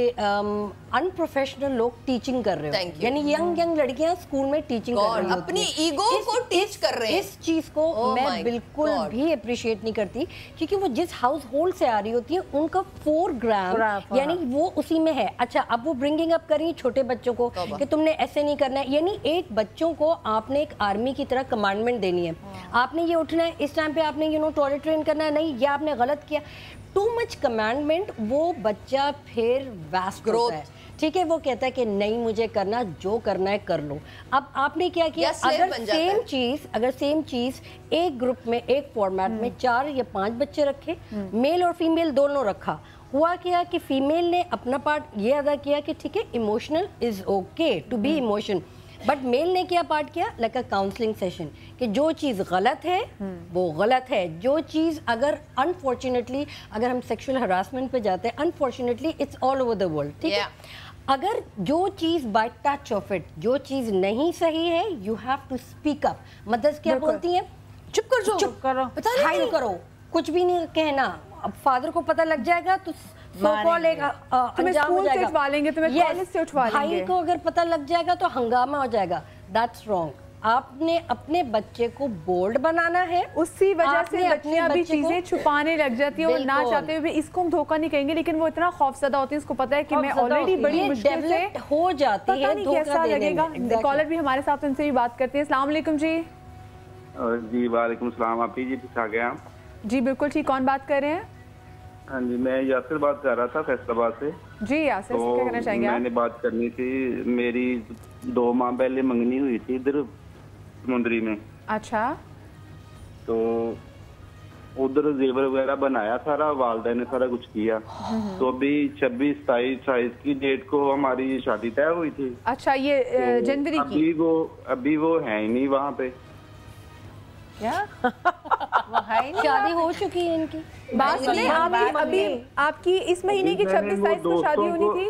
अनप्रोफेशनल लोग टीचिंग कर रहे हो, यानी यंग लड़कियां स्कूल में टीचिंग कर रही होती अपनी ईगो को टीच कर रहे हैं। इस चीज को मैं बिल्कुल भी अप्रिशिएट नहीं करती, क्योंकि वो जिस हाउस होल्ड से आ रही होती है उनका 4 ग्राम यानी वो उसी में है। अच्छा, अब वो ब्रिंगिंग अप करी छोटे बच्चों को कि तुमने ऐसे नहीं करना है, यानी एक बच्चों को आपने एक आर्मी की तरह कमांडमेंट देनी है, आपने ये उठना है इस टाइम पे, आपने टॉयलेट ट्रेन करना है, नहीं ये आपने गलत किया, टू मच कमांडमेंट, वो बच्चा फिर वास्ट होता है, ठीक है, वो कहता है कि नहीं मुझे करना, जो करना है कर लो। अब आपने क्या किया, अगर सेम चीज एक ग्रुप में एक फॉर्मेट में 4 या 5 बच्चे रखे, मेल और फीमेल दोनों रखा, हुआ क्या कि फीमेल ने अपना पार्ट ये अदा किया कि ठीक है emotional is okay to be emotion, but male ने क्या पार्ट किया, लाइक अ काउंसलिंग सेशन, कि जो चीज़ गलत है वो गलत है, जो चीज़ अगर अनफॉर्चुनेटली अगर हम सेक्सुअल हरासमेंट पे जाते हैं, unfortunately it's all over the world, ठीक है, अगर जो चीज़ बाय टच ऑफ इट जो चीज़ नहीं सही है, you have to speak up. Mothers क्या बोलती हैं, चुप कर जाओ, चुप करो, हाई करो, कुछ भी नहीं कहना, अब फादर को पता लग जाएगा तो तुम्हें स्कूल से उठवा लेंगे, तुम्हें कॉलेज से उठवा लेंगे, भाई को अगर पता लग जाएगा तो हंगामा हो जाएगा, दैट्स रॉन्ग। आपने अपने बच्चे को बोल्ड बनाना है, उसी वजह से बच्चियां भी चीजें छुपाने लग जाती है, वो ना चाहते हुए भी इसको हम धोखा नहीं कहेंगे, लेकिन वो इतना खौफजदा होती है, उसको पता है कि मैं ऑलरेडी बड़ी मुश्किल से हो जाती है, कैसा लगेगा। कॉलर भी हमारे साथ, उनसे भी बात करते हैं। अस्सलाम वालेकुम जी। जी वालेकुम सलाम, आप जी ठीक ठाक हैं? जी बिल्कुल ठीक, कौन बात कर रहे हैं? हाँ जी, मैं यासिर बात कर रहा था फैसलाबाद से। जी यासिर, तो क्या कहना चाहेंगे आप? मैंने बात करनी थी, मेरी 2 माह पहले मंगनी हुई थी इधर समुंदरी में। अच्छा, तो उधर जेवर वगैरह बनाया सारा, वालदा ने सारा कुछ किया, तो अभी 26-27 की डेट को हमारी शादी तय हुई थी। अच्छा, ये तो जनवरी की? अभी वो है ही नहीं वहाँ पे। क्या शादी हो चुकी है इनकी? बात नहीं, अभी आपकी इस महीने की 26-27 को शादी होनी थी।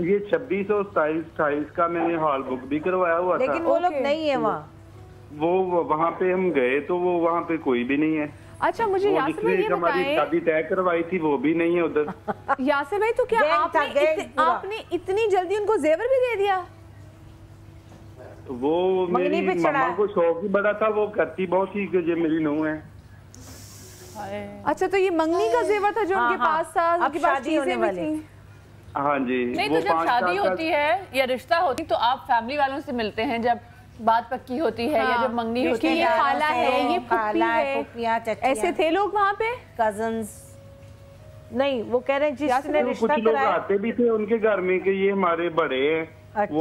ये 26 और 27 का मैंने हॉल बुक भी करवाया हुआ था, लेकिन वो लोग नहीं है वहाँ। वो वहाँ पे हम गए तो वो वहाँ पे कोई भी नहीं है। अच्छा, मुझे यासिर भाई ये बताएं, शादी तय करवाई थी वो भी नहीं है उधर। यासिर भाई, तो क्या आपने इतनी जल्दी उनको जेवर भी दे दिया? वो मेरी मम्मा को शौक ही बड़ा था, वो करती बहुत ही कि ये मेरी नूह है। अच्छा, तो ये मंगनी का जेवर था जो उनके पास था, उनके पास चीजें भी थी। हाँ जी। नहीं, तो जब शादी होती है या रिश्ता होती तो आप फैमिली वालों से मिलते हैं, जब बात पक्की होती है या जब मंगनी होती है, ये खाला है, ये फूफी है, ऐसे थे लोग वहाँ पे, कजन्स। नहीं, वो कह रहे हैं जिसने रिश्ता कराया, कुछ लोग आते भी थे उनके घर में कि ये हमारे बड़े हैं। अच्छा।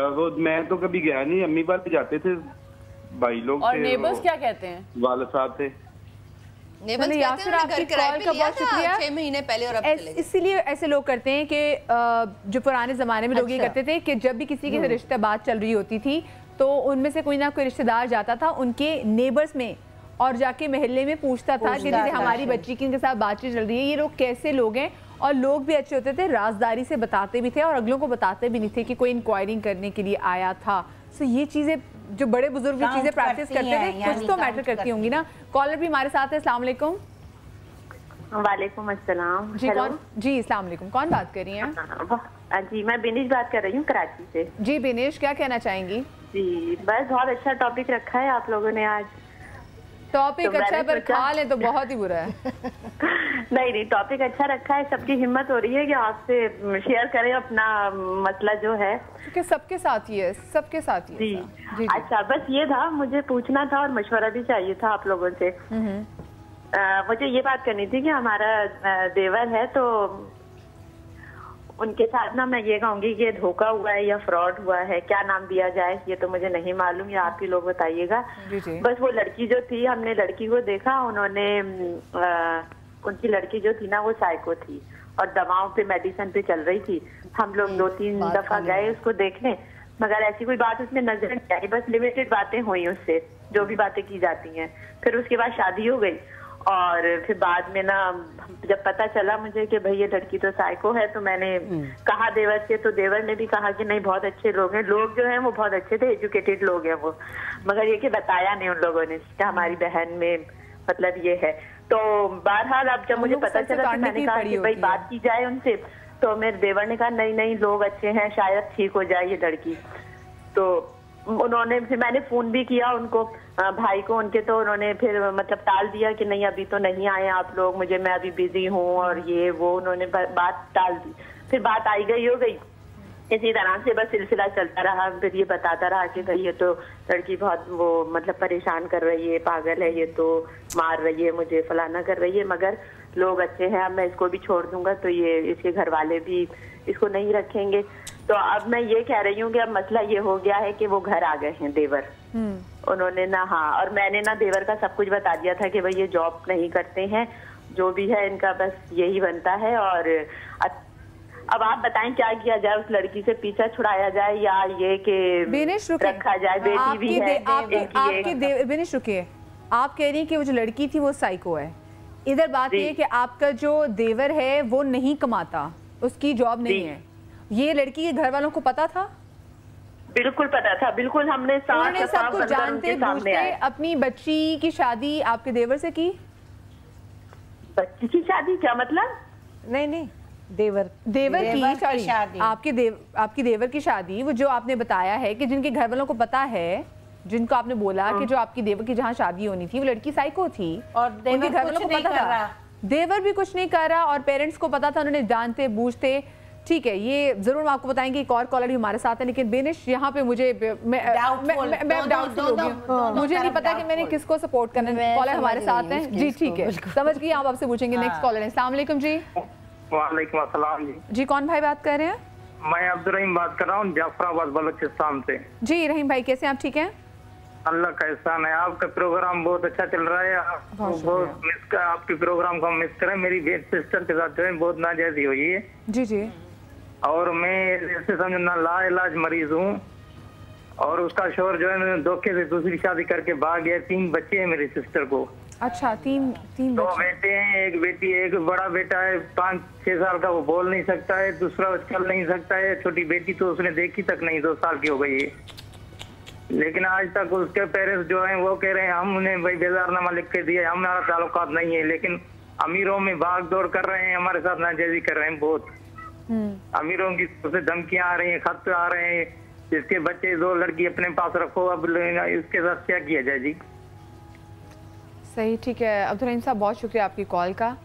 वो मैं तो कभी गया नहीं, अम्मी बात जाते थे, भाई लोग। और नेबर्स क्या कहते हैं? वाले साहब थे। यासिर, आपकी कॉल का बहुत शुक्रिया। 6 महीने पहले और अब चले गए। इसीलिए ऐसे लोग करते हैं कि जो पुराने जमाने में लोग ये करते थे कि जब भी किसी के रिश्ते बात चल रही होती थी तो उनमें से कोई ना कोई रिश्तेदार जाता था उनके नेबर्स में और जाके मोहल्ले में पूछता था कि जैसे हमारी बच्ची की इनके साथ बातचीत चल रही है, ये लोग कैसे लोग हैं। और लोग भी अच्छे होते थे, राजदारी से बताते भी थे और अगलों को बताते भी नहीं थे कि कोई इंक्वायरिंग करने के लिए आया था। सो ये चीज़ें जो बड़े बुजुर्ग ये चीज़ें प्रैक्टिस करते थे, कुछ तो मैटर करती होंगी ना। कॉलर भी हमारे साथ है। अस्सलाम वालेकुम। वालेकुम अस्सलाम। जी कौन? जी अस्सलाम वालेकुम, कौन बात कर रही हैं? जी मैं बिनेश बात कर रही हूँ कराची से। जी बिनेश, क्या कहना चाहेंगी? जी बस बहुत अच्छा टॉपिक रखा है आप लोगों ने आज। टॉपिक अच्छा है पर खा ले तो बहुत ही बुरा है। नहीं, टॉपिक अच्छा रखा है, सबकी हिम्मत हो रही है कि आपसे शेयर करें अपना मसला जो है, क्योंकि सबके साथ ही है, सबके साथ ही है। जी। अच्छा, बस ये था, मुझे पूछना था और मशवरा भी चाहिए था आप लोगों से। मुझे ये बात करनी थी कि हमारा देवर है तो उनके साथ ना मैं ये कहूंगी कि धोखा हुआ है या फ्रॉड हुआ है, क्या नाम दिया जाए ये तो मुझे नहीं मालूम, या आप ही लोग बताइएगा। बस वो लड़की जो थी, हमने लड़की को देखा, उन्होंने उनकी लड़की जो थी ना वो साइको थी और दवाओं पे मेडिसिन पे चल रही थी। हम लोग 2-3 दफा गए उसको देखने, मगर ऐसी कोई बात उसमें नजर नहीं आई, बस लिमिटेड बातें हुई उससे, जो भी बातें की जाती हैं। फिर उसके बाद शादी हो गई और फिर बाद में ना जब पता चला मुझे कि भाई ये लड़की तो साइको है, तो मैंने कहा देवर से, तो देवर ने भी कहा कि नहीं बहुत अच्छे लोग हैं, लोग जो हैं वो बहुत अच्छे थे, एजुकेटेड लोग हैं वो, मगर ये कि बताया नहीं उन लोगों ने कि हमारी बहन में मतलब ये है। तो बहरहाल अब जब मुझे पता चला तो मैंने कहा कि भाई बात की जाए उनसे, तो मेरे देवर ने कहा नहीं नहीं लोग अच्छे हैं, शायद ठीक हो जाए ये लड़की। तो उन्होंने फिर मैंने फोन भी किया उनको, भाई को उनके, तो उन्होंने फिर मतलब टाल दिया कि नहीं अभी तो नहीं आए आप लोग, मैं अभी बिजी हूँ और ये वो, उन्होंने बात टाल दी। फिर बात आई गई हो गई, इसी तरह से बस सिलसिला चलता रहा। फिर ये बताता रहा कि भाई ये तो लड़की बहुत वो मतलब परेशान कर रही है, पागल है, ये तो मार रही है मुझे, फलाना कर रही है, मगर लोग अच्छे हैं, अब मैं इसको भी छोड़ दूंगा तो ये इसके घर वाले भी इसको नहीं रखेंगे। तो अब मैं ये कह रही हूँ कि अब मसला ये हो गया है कि वो घर आ गए हैं देवर, उन्होंने ना, हाँ, और मैंने ना देवर का सब कुछ बता दिया था कि भाई ये जॉब नहीं करते हैं, जो भी है इनका बस यही बनता है। और अब आप बताएं क्या किया जाए, उस लड़की से पीछा छुड़ाया जाए या ये कि रखा जाए, बेटी भी है। बेनिश रुकिए, आप कह रही हैं कि वो जो लड़की थी वो साइको है, इधर बात ये है कि आपका जो देवर है वो नहीं कमाता, उसकी जॉब नहीं है, ये लड़की के घर वालों को पता था? बिल्कुल पता था, बिल्कुल हमने सब कुछ जानते बूझते अपनी बच्ची की शादी आपके देवर से की। बच्ची की शादी क्या मतलब? नहीं देवर की शादी, आपकी देवर की शादी, वो जो आपने बताया है कि जिनके घर वालों को पता है, जिनको आपने बोला कि जो आपकी देवर की जहाँ शादी होनी थी वो लड़की साइको थी और देवर घर वालों को पता था, देवर भी कुछ नहीं कर रहा और पेरेंट्स को पता था, उन्होंने जानते बूझते। ठीक है, ये जरूर हम आपको बताएंगे, एक और कॉलर हमारे साथ है, लेकिन बेनिश यहाँ पे मुझे मैं डाउटफुल हो गई, मुझे नहीं पता कि मैंने किसको सपोर्ट करना है। कॉलर हमारे साथ हैं जी, ठीक है, समझ गई, आप आपसे पूछेंगे। नेक्स्ट कॉलर है, अस्सलाम वालेकुम जी। वालेकुम अस्सलाम जी। जी कौन भाई बात कर रहे हैं? मैं अब्दुल रहीम बात कर रहा हूँ, जाफराबाद बलूचिस्तान से। जी रहीम भाई कैसे आप? ठीक हैं, अल्लाह का एहसान है, आपका प्रोग्राम बहुत अच्छा चल रहा है, आपके प्रोग्राम को हम मिस करें। मेरी सिस्टर के साथ जो है बहुत नाजायजी हुई है जी जी, और मैं ऐसे समझो ना लाइलाज मरीज हूँ, और उसका शोहर जो है धोखे से दूसरी शादी करके भाग गया। 3 बच्चे हैं मेरी सिस्टर को। अच्छा, तीन 2 बेटे हैं, एक बेटी, एक बड़ा बेटा है 5-6 साल का, वो बोल नहीं सकता है, दूसरा चल नहीं सकता है, छोटी बेटी तो उसने देखी तक नहीं, 2 साल की हो गई है। लेकिन आज तक उसके पेरेंट्स जो हैं वो कह रहे हैं हमने भाई बेजारनामा लिख के दिया, हमारा ताल्लुकात नहीं है, लेकिन अमीरों में भाग दौड़ कर रहे हैं, हमारे साथ नाजायजी कर रहे हैं बहुत। अमीरों की तरफ से धमकियां आ रही हैं, खत आ रहे हैं, जिसके बच्चे 2 लड़की अपने पास रखो, अब इसके साथ क्या किया जाए जी? सही, ठीक है अब्दुल रहीम साहब, बहुत शुक्रिया आपकी कॉल का।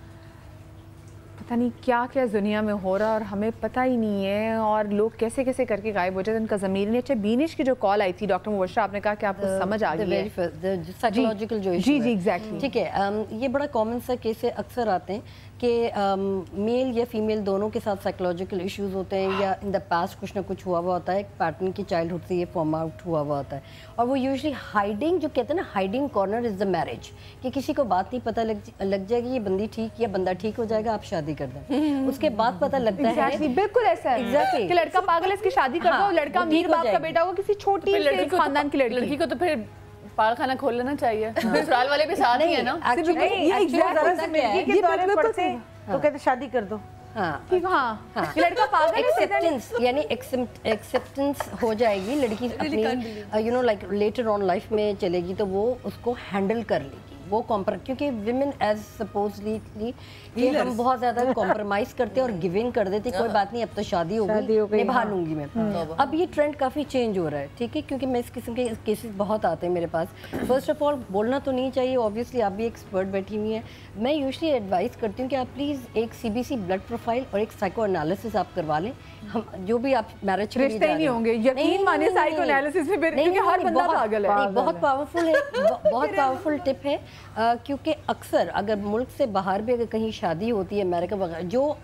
पता नहीं क्या क्या दुनिया में हो रहा है और हमें पता ही नहीं है, और लोग कैसे कैसे करके गायब हो जाते हैं, उनका ज़मीर नहीं। अच्छा, बीनिश की जो कॉल आई थी डॉक्टर मुबशरा, आपने कहा कि आपको समझ आ गई है साइकोलॉजिकल जो जी जी एग्जैक्टली, ठीक है। ये बड़ा कॉमन सा केस है, अक्सर आते हैं कि मेल या फीमेल दोनों के साथ साइकोलॉजिकल इश्यूज होते हैं, या इन द पास्ट कुछ ना कुछ हुआ हुआ होता है, एक पैटर्न की चाइल्डहुड से ये फॉर्म आउट हुआ हुआ होता है, और वो यूजुअली हाइडिंग, जो कहते हैं ना hiding corner is the marriage, कि किसी को बात नहीं पता लग जाएगी ये बंदी ठीक या बंदा ठीक हो जाएगा, आप शादी कर दें, उसके बाद पता लगता है बिल्कुल ऐसा है एग्जैक्टली कि लड़का पागल है, इसकी शादी कर दो, लड़का अमीर बाप का बेटा होगा, किसी छोटी से खानदान की लड़की को तो फिर पाल खाना खोल लेना चाहिए। ससुराल वाले भी साथ ही है ना, तो कहते शादी कर दो। लड़का पागल एक्सेप्टेंस, यानी एक्सेप्टेंस हो जाएगी, लड़की अपनी you know like later on life में चलेगी तो वो उसको हैंडल कर लेगी, वो क्योंकि विमेन एज सपोजली कि हम बहुत ज्यादा कॉम्प्रोमाइज करते हैं और गिविंग कर देते, कोई बात नहीं अब तो शादी हो गई निभा लूंगी मैं। अब ये ट्रेंड काफी चेंज हो रहा है, ठीक है, क्योंकि मैं इस किस्म के केसेस बहुत आते हैं मेरे पास। फर्स्ट ऑफ ऑल बोलना तो नहीं चाहिए, ऑब्वियसली आप भी एक्सपर्ट बैठी हुई हैं, मैं यूजुअली एडवाइस करती हूँ कि आप प्लीज़ एक CBC ब्लड प्रोफाइल और एक साइको एनालिसिस आप करवा लें। हम जो भी आप मैरिज के लिए नहीं होंगे, यकीन मानिए साइको एनालिसिस में, क्योंकि हर बंदा पागल है। बहुत पावरफुल है, बहुत पावरफुल टिप है, क्योंकि अक्सर अगर मुल्क से बाहर भी अगर कहीं शादी होती है, अमेरिका वगैरह, जो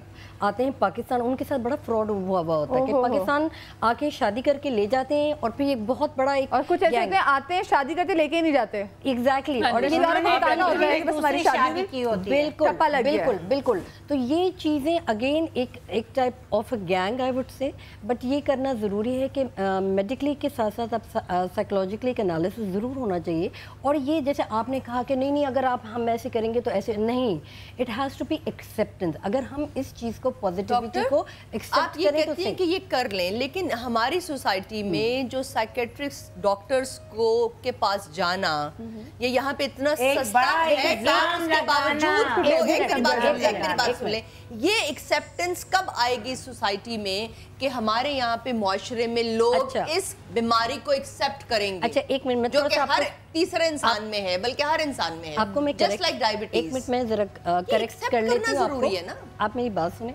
आते हैं पाकिस्तान, उनके साथ बड़ा फ्रॉड हुआ होता है कि पाकिस्तान आके शादी करके ले जाते हैं और फिर एक बहुत बड़ा एक और कुछ ऐसे होते हैं आते हैं शादी करके लेके ही नहीं जाते। एग्जैक्टली और बिल्कुल बिल्कुल। तो ये चीज़ें अगेन एक type of gang I would say, but ये करना ज़रूरी है कि मेडिकली के साथ साथ अब साइकोलॉजिकली एक एनालिसिस ज़रूर होना चाहिए। और ये जैसे आपने कहा कि नहीं अगर हम ऐसे करेंगे तो ऐसे नहीं, it has to be acceptance. अगर हम इस चीज़ को पॉजिटिविटी को एक्सेप्ट करें तो कि ये कर लें, लेकिन हमारी सोसाइटी में जो साइकेट्रिस्ट डॉक्टर्स को के पास जाना ये यहाँ पे इतना सस्ता है, उसके बावजूद ये एक्सेप्टेंस कब आएगी सोसाइटी में कि हमारे यहाँ पे मुआशरे में लोग इस बीमारी को एक्सेप्ट करेंगे? अच्छा एक मिनट में जो कि हर तीसरे इंसान में है, बल्कि हर इंसान में है। आपको मैं जस्ट लाइक डायबिटीज। एक मिनट में जरा करेक्ट कर लेती हूँ आपको। है ना? आप मेरी बात सुने।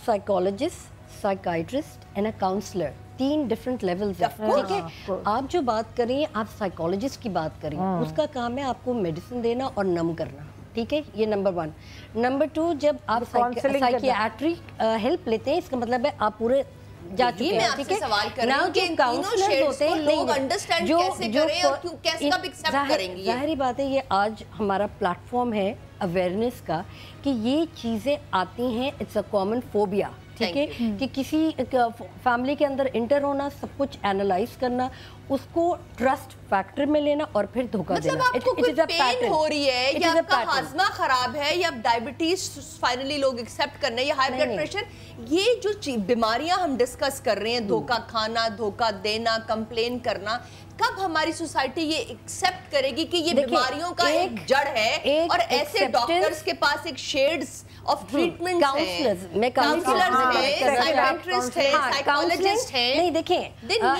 Psychologist, psychiatrist and a counsellor, 3 different levels हैं, ठीक है? आप जो बात करें, आप साइकोलॉजिस्ट की बात करें, उसका काम है आपको मेडिसिन देना और नम करना, ठीक है? ये नंबर 1। नंबर 2, जब आप साइकियाट्रिक हेल्प लेते हैं, इसका मतलब है आप पूरे जा चुके हैं, ठीक है? सवाल कर रही हूं कि इन काउंसलर्स होते हैं, लोग अंडरस्टैंड कैसे करें और क्यों कैसे कब एक्सेप्ट करेंगे? जाहिर बात है, ये आज हमारा प्लेटफॉर्म है अवेयरनेस का कि ये चीज़ें आती हैं, इट्स अ कॉमन फोबिया, ठीक है? कि किसी फैमिली के अंदर इंटर होना, सब कुछ एनालाइज करना, उसको ट्रस्ट फैक्टर में लेना और फिर धोखा देना। मतलब आपको कोई पेन हो रही है या आपका हाजमा खराब है या डायबिटीज फाइनली लोग एक्सेप्ट करना है या हाई ब्लड प्रेशर, ये जो बीमारियां हम डिस्कस कर रहे हैं, धोखा खाना, धोखा देना, कंप्लेन करना, कब हमारी सोसाइटी ये एक्सेप्ट करेगी कि ये बीमारियों का एक जड़ है और ऐसे डॉक्टर्स के पास एक शेड्स ऑफ ट्रीटमेंट है, काउंसलर्स हैं, साइकियाट्रिस्ट हैं, साइकोलॉजिस्ट हैं। नहीं देखें,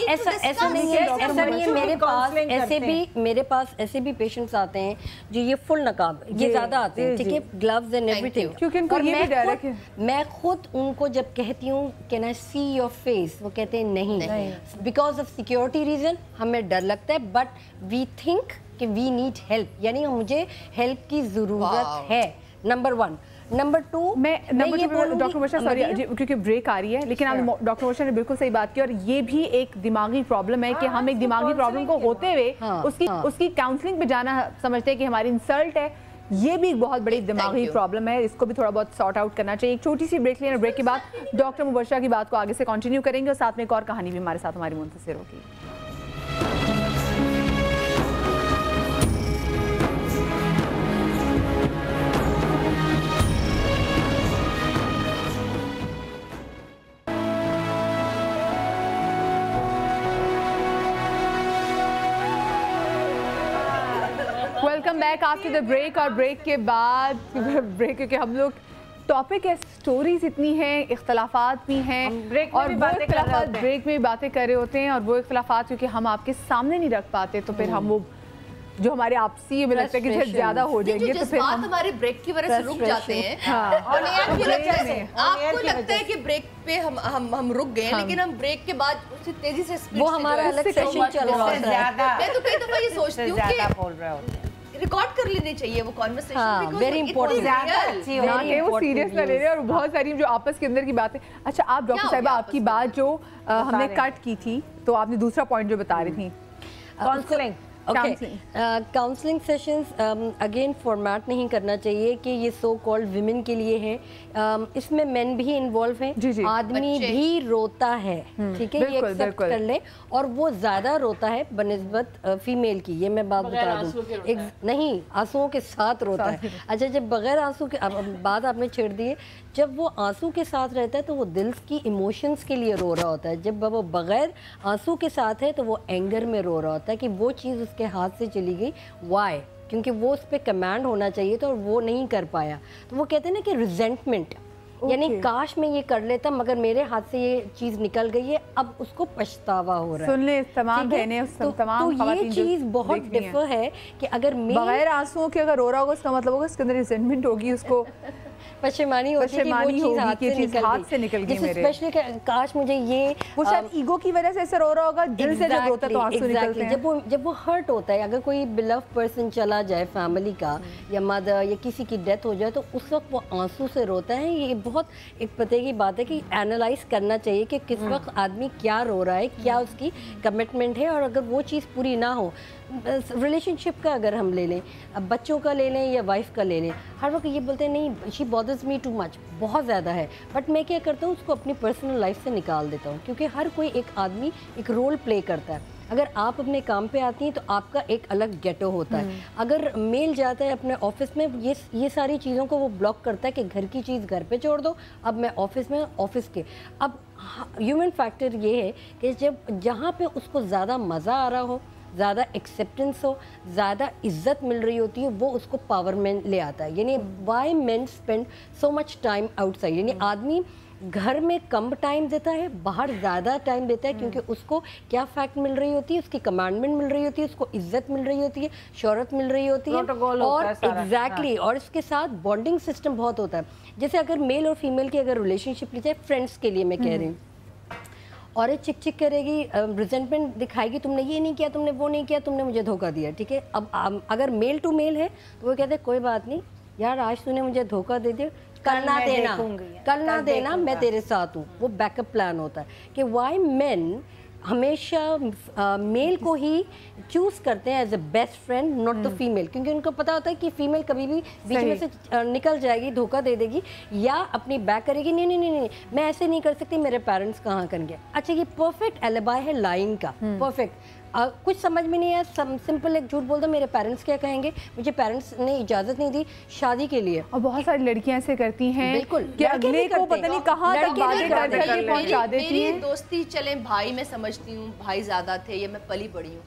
ऐसा नहीं है, ऐसा नहीं है। मेरे पास ऐसे भी पेशेंट्स आते हैं जो ये फुल नकाब, ये ज्यादा आते हैं, ठीक है? ग्लव्स एंड एवरीथिंग, क्योंकि इनको ये भी डर है। मैं खुद उनको जब कहती हूँ can I see your face, वो कहते हैं नहीं, बिकॉज ऑफ सिक्योरिटी रीजन हमें डर लगता है, बट वी थिंक कि वी नीड हेल्प, यानी मुझे हेल्प की जरूरत है। नंबर 1। नंबर 2, मैं डॉक्टर वर्षा, सॉरी क्योंकि ब्रेक आ रही है, लेकिन आप डॉक्टर वर्षा ने बिल्कुल सही बात की, और ये भी एक दिमागी प्रॉब्लम है कि हम एक दिमागी प्रॉब्लम को होते हुए उसकी काउंसलिंग पे जाना समझते हैं कि हमारी इंसल्ट है। ये भी एक बहुत बड़ी दिमागी प्रॉब्लम है, इसको भी थोड़ा बहुत सॉर्ट आउट करना चाहिए। एक छोटी सी ब्रेक लेना, ब्रेक के बाद डॉक्टर मुबशरा की बात को आगे से कंटिन्यू करेंगे और साथ में एक और कहानी भी हमारे साथ हमारी मुंतशिर होगी। Welcome back after the break. और ब्रेक के बाद क्योंकि हम लोग टॉपिक है, स्टोरीज इतनी हैं, इख्तलाफात भी हैं, और वो इख्तलाफात ब्रेक में बातें कर रहे होते हैं, और वो इख्तलाफात क्योंकि हम आपके सामने नहीं रख पाते तो फिर हम वो जो हमारे आपसी में लगता है कि ज्यादा हो जाएंगे तो फिर हम हमारे ब्रेक की वजह से रुक जाते हैं। और आपको लगता है कि ब्रेक पे हम रुक गए, लेकिन हम ब्रेक के बाद उससे तेजी से वो हमारा अलग सेशन चल रहा है। मैं तो कई दफा ये सोचती हूँ कि रिकॉर्ड कर लेने चाहिए वो कॉन्वर्सेशन, वेरी इंपॉर्टेंट, वो सीरियस ना ले रहे, और बहुत सारी जो आपस के अंदर की बातें। अच्छा, आप डॉक्टर साहिबा, आपकी बात जो हमने कट की थी, तो आपने दूसरा पॉइंट जो बता रही थी counselling, counselling sessions again format नहीं करना चाहिए कि ये सो कॉल्ड विमेन के लिए है, इसमें मेन भी इन्वॉल्व हैं, आदमी भी रोता है, ठीक है? ये एक्सेप्ट कर ले, और वो ज्यादा रोता है बनिस्बत फीमेल की, ये मैं बात बता दूं। नहीं, आंसुओं के साथ रोता है। अच्छा, जब बगैर आंसू के, बात आपने छेड़ दी है, जब वो आंसू के साथ रहता है तो वो दिल की इमोशंस के लिए रो रहा होता है, जब वो बगैर आंसू के साथ है तो वो एंगर में रो रहा होता है कि वो चीज़ उसके हाथ से चली गई। वाई? क्योंकि वो उस पर कमांड होना चाहिए था और वो नहीं कर पाया, तो वो कहते हैं ना कि रिजेंटमेंट, यानी काश मैं ये कर लेता मगर मेरे हाथ से ये चीज निकल गई है, अब उसको पछतावा हो रहा है। सुन ले तमाम बहनें, तमाम तो ये चीज बहुत डिफर है कि अगर बगैर आंसुओं के अगर रो रहा होगा, इसका मतलब होगा इसके अंदर रिजेंटमेंट होगी, उसको पशेमानी होती है कि वो चीज़ हाथ से निकल गई मेरे। स्पेशली काश मुझे ये वो शायद ईगो की वजह से ऐसे रो रहा होगा, दिल से जब रोता है तो आंसू निकलते हैं। जब वो हर्ट होता है, अगर कोई बिलव पर्सन चला जाए फैमिली का या मदर या किसी की डेथ हो जाए तो उस वक्त वो आंसू से रोता है। ये बहुत एक पते की बात है कि एनालाइज करना चाहिए कि किस वक्त आदमी क्या रो रहा है, क्या उसकी कमिटमेंट है। और अगर वो चीज़ पूरी ना हो, रिलेशनशिप का अगर हम ले लें, अब बच्चों का ले लें या वाइफ का ले लें, हर वक्त ये बोलते हैं नहीं she bothers me too much, बहुत ज़्यादा है। बट मैं क्या करता हूँ, उसको अपनी पर्सनल लाइफ से निकाल देता हूँ, क्योंकि हर कोई एक आदमी एक रोल प्ले करता है। अगर आप अपने काम पे आती हैं तो आपका एक अलग गेटो होता है। अगर मेल जाता है अपने ऑफिस में, ये सारी चीज़ों को वो ब्लॉक करता है कि घर की चीज़ घर पे छोड़ दो, अब मैं ऑफिस में ऑफिस के। अब ह्यूमन फैक्टर ये है कि जब जहाँ पे उसको ज़्यादा मज़ा आ रहा हो, ज़्यादा एक्सेप्टेंस हो, ज़्यादा इज्जत मिल रही होती है, वो उसको पावर में ले आता है। यानी why men spend so much time outside, यानी आदमी घर में कम टाइम देता है, बाहर ज़्यादा टाइम देता है, क्योंकि उसको क्या फैक्ट मिल रही होती है, उसकी कमांडमेंट मिल रही होती है, उसको इज्जत मिल रही होती है, शोहरत मिल रही होती है, और एग्जैक्टली और इसके साथ बॉन्डिंग सिस्टम बहुत होता है। जैसे अगर मेल और फीमेल की अगर रिलेशनशिप ली जाए, फ्रेंड्स के लिए मैं कह रही हूँ, औरत चिक चिक करेगी, रिजेंटमेंट दिखाएगी, तुमने ये नहीं किया, तुमने वो नहीं किया, तुमने मुझे धोखा दिया, ठीक है। अब अगर मेल टू मेल है तो वो कहते हैं कोई बात नहीं यार, आज तूने मुझे धोखा दे दिया, कल ना देना मैं तेरे साथ हूँ। वो बैकअप प्लान होता है कि वाई मेन हमेशा मेल को ही चूज़ करते हैं as a best friend, not the female, क्योंकि उनको पता होता है कि फीमेल कभी भी बीच में से निकल जाएगी, धोखा दे देगी या अपनी बैक करेगी। नहीं नहीं नहीं नहीं, मैं ऐसे नहीं कर सकती, मेरे पेरेंट्स कहाँ करेंगे। अच्छा, ये परफेक्ट एलिबाई है लाइन का, परफेक्ट। कुछ समझ में नहीं आया, सिंपल एक झूठ बोल दो, मेरे पेरेंट्स क्या कहेंगे, मुझे पेरेंट्स ने इजाज़त नहीं दी शादी के लिए। और बहुत सारी लड़कियां ऐसे करती हैं, बिल्कुल, कि अगले को पता नहीं कहाँ तक बातें करके पहुंचा देती हैं। मेरी दोस्ती चले भाई मैं समझती हूँ, भाई ज़्यादा थे या मैं पली पड़ी हूँ,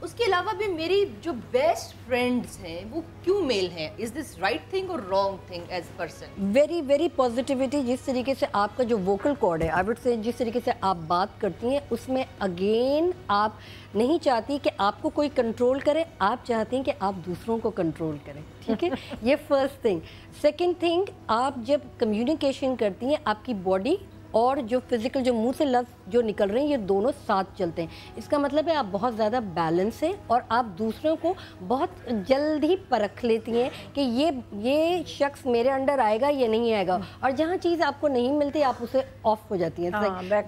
उसके अलावा भी मेरी जो बेस्ट फ्रेंड्स हैं वो क्यों मेल हैं? इज दिस राइट थिंग और wrong thing as person? Very very positivity, जिस तरीके से आपका जो वोकल कॉर्ड है, आई वुड से जिस तरीके से आप बात करती हैं, उसमें अगेन आप नहीं चाहती कि आपको कोई कंट्रोल करे, आप चाहती हैं कि आप दूसरों को कंट्रोल करें, ठीक है। ये फर्स्ट थिंग। सेकेंड थिंग, आप जब कम्युनिकेशन करती हैं, आपकी बॉडी और जो फिजिकल, जो मुंह से लफ्ज़ जो निकल रहे हैं, ये दोनों साथ चलते हैं। इसका मतलब है आप बहुत ज़्यादा बैलेंस हैं और आप दूसरों को बहुत जल्द ही परख लेती हैं कि ये शख्स मेरे अंडर आएगा या नहीं आएगा, और जहाँ चीज़ आपको नहीं मिलती आप उसे ऑफ हो जाती हैं।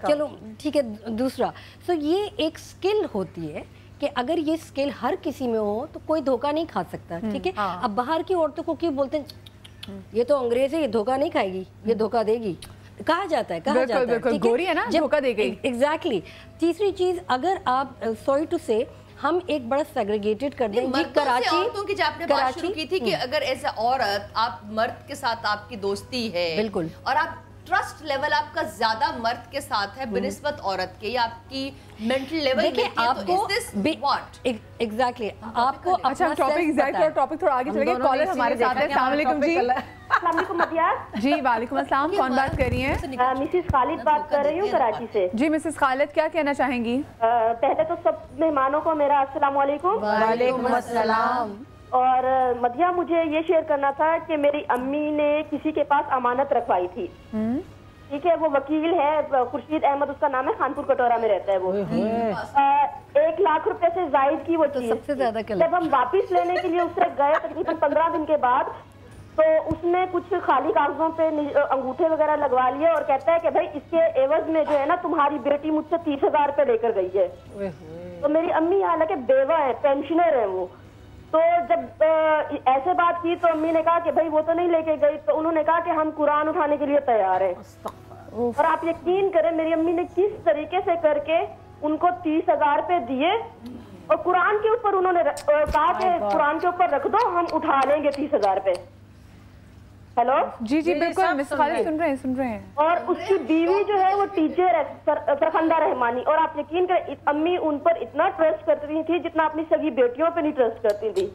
चलो ठीक है। दूसरा, सो ये एक स्किल होती है कि अगर ये स्किल हर किसी में हो तो कोई धोखा नहीं खा सकता, ठीक है। अब बाहर की औरतों को क्यों बोलते हैं ये तो अंग्रेज़ है, ये धोखा नहीं खाएगी, ये धोखा देगी, कहा जाता है, कहा जाता है, गोरी है ना, धोखा दे गई। एग्जैक्टली। तीसरी चीज, अगर आप सॉरी टू से हम एक बड़ा सेग्रीगेटेड कर दें जी, कराची औरतों की, आपने बात शुरू की थी कि अगर एज अ औरत आप मर्द के साथ आपकी दोस्ती है, बिल्कुल, और आप ट्रस्ट लेवल आपका ज्यादा मर्द के साथ है बनिस्बत औरत के, या आपकी मेंटल लेवल देखिए आपको एग्जैक्टली आपको अच्छा टॉपिक एग्जैक्ट और टॉपिक थोड़ा आगे चलेंगे। कॉलर हमारे साथ है। अस्सलाम वालेकुम जी। अस्सलाम वालेकुम मदिया जी। वालेकुम अस्सलाम। कौन बात कर रही हैं? मिसेस खालिद बात कर रही हूँ कराची से। जी मिसेस खालिद, क्या कहना चाहेंगी? पहले तो सब मेहमानों को मेरा अस्सलाम वालेकुम। वालेकुम अस्सलाम। और मदिया, मुझे ये शेयर करना था कि मेरी अम्मी ने किसी के पास अमानत रखवाई थी, ठीक है। वो वकील है, खुर्शीद अहमद उसका नाम है, खानपुर कटोरा में रहता है वो। 1 लाख रुपए से जायद की वो चीज, सबसे ज्यादा जब हम वापस लेने के लिए उससे गए तकरीबन 15 दिन के बाद, तो उसने कुछ खाली कागजों पे अंगूठे वगैरह लगवा लिए और कहता है कि भाई इसके एवज में जो है ना तुम्हारी बेटी मुझसे 30,000 रुपए लेकर गई है। तो मेरी अम्मी हालांकि बेवा है, पेंशनर है वो, तो जब ऐसे बात की तो अम्मी ने कहा कि भाई वो तो नहीं लेके गई, तो उन्होंने कहा कि हम कुरान उठाने के लिए तैयार हैं। और आप यकीन करें मेरी अम्मी ने किस तरीके से करके उनको 30,000 रुपए दिए, और कुरान के ऊपर उन्होंने कहा कि कुरान के ऊपर रख दो, हम उठा लेंगे 30,000 रुपए। हेलो जी जी बिल्कुल, मिस खालिद सुन रहे हैं। और उसकी बीवी जो है वो टीचर है, सरखंदा रहमानी, और आप यकीन करें अम्मी उन पर इतना ट्रस्ट करती थी जितना अपनी सगी बेटियों पे नहीं ट्रस्ट करती थी।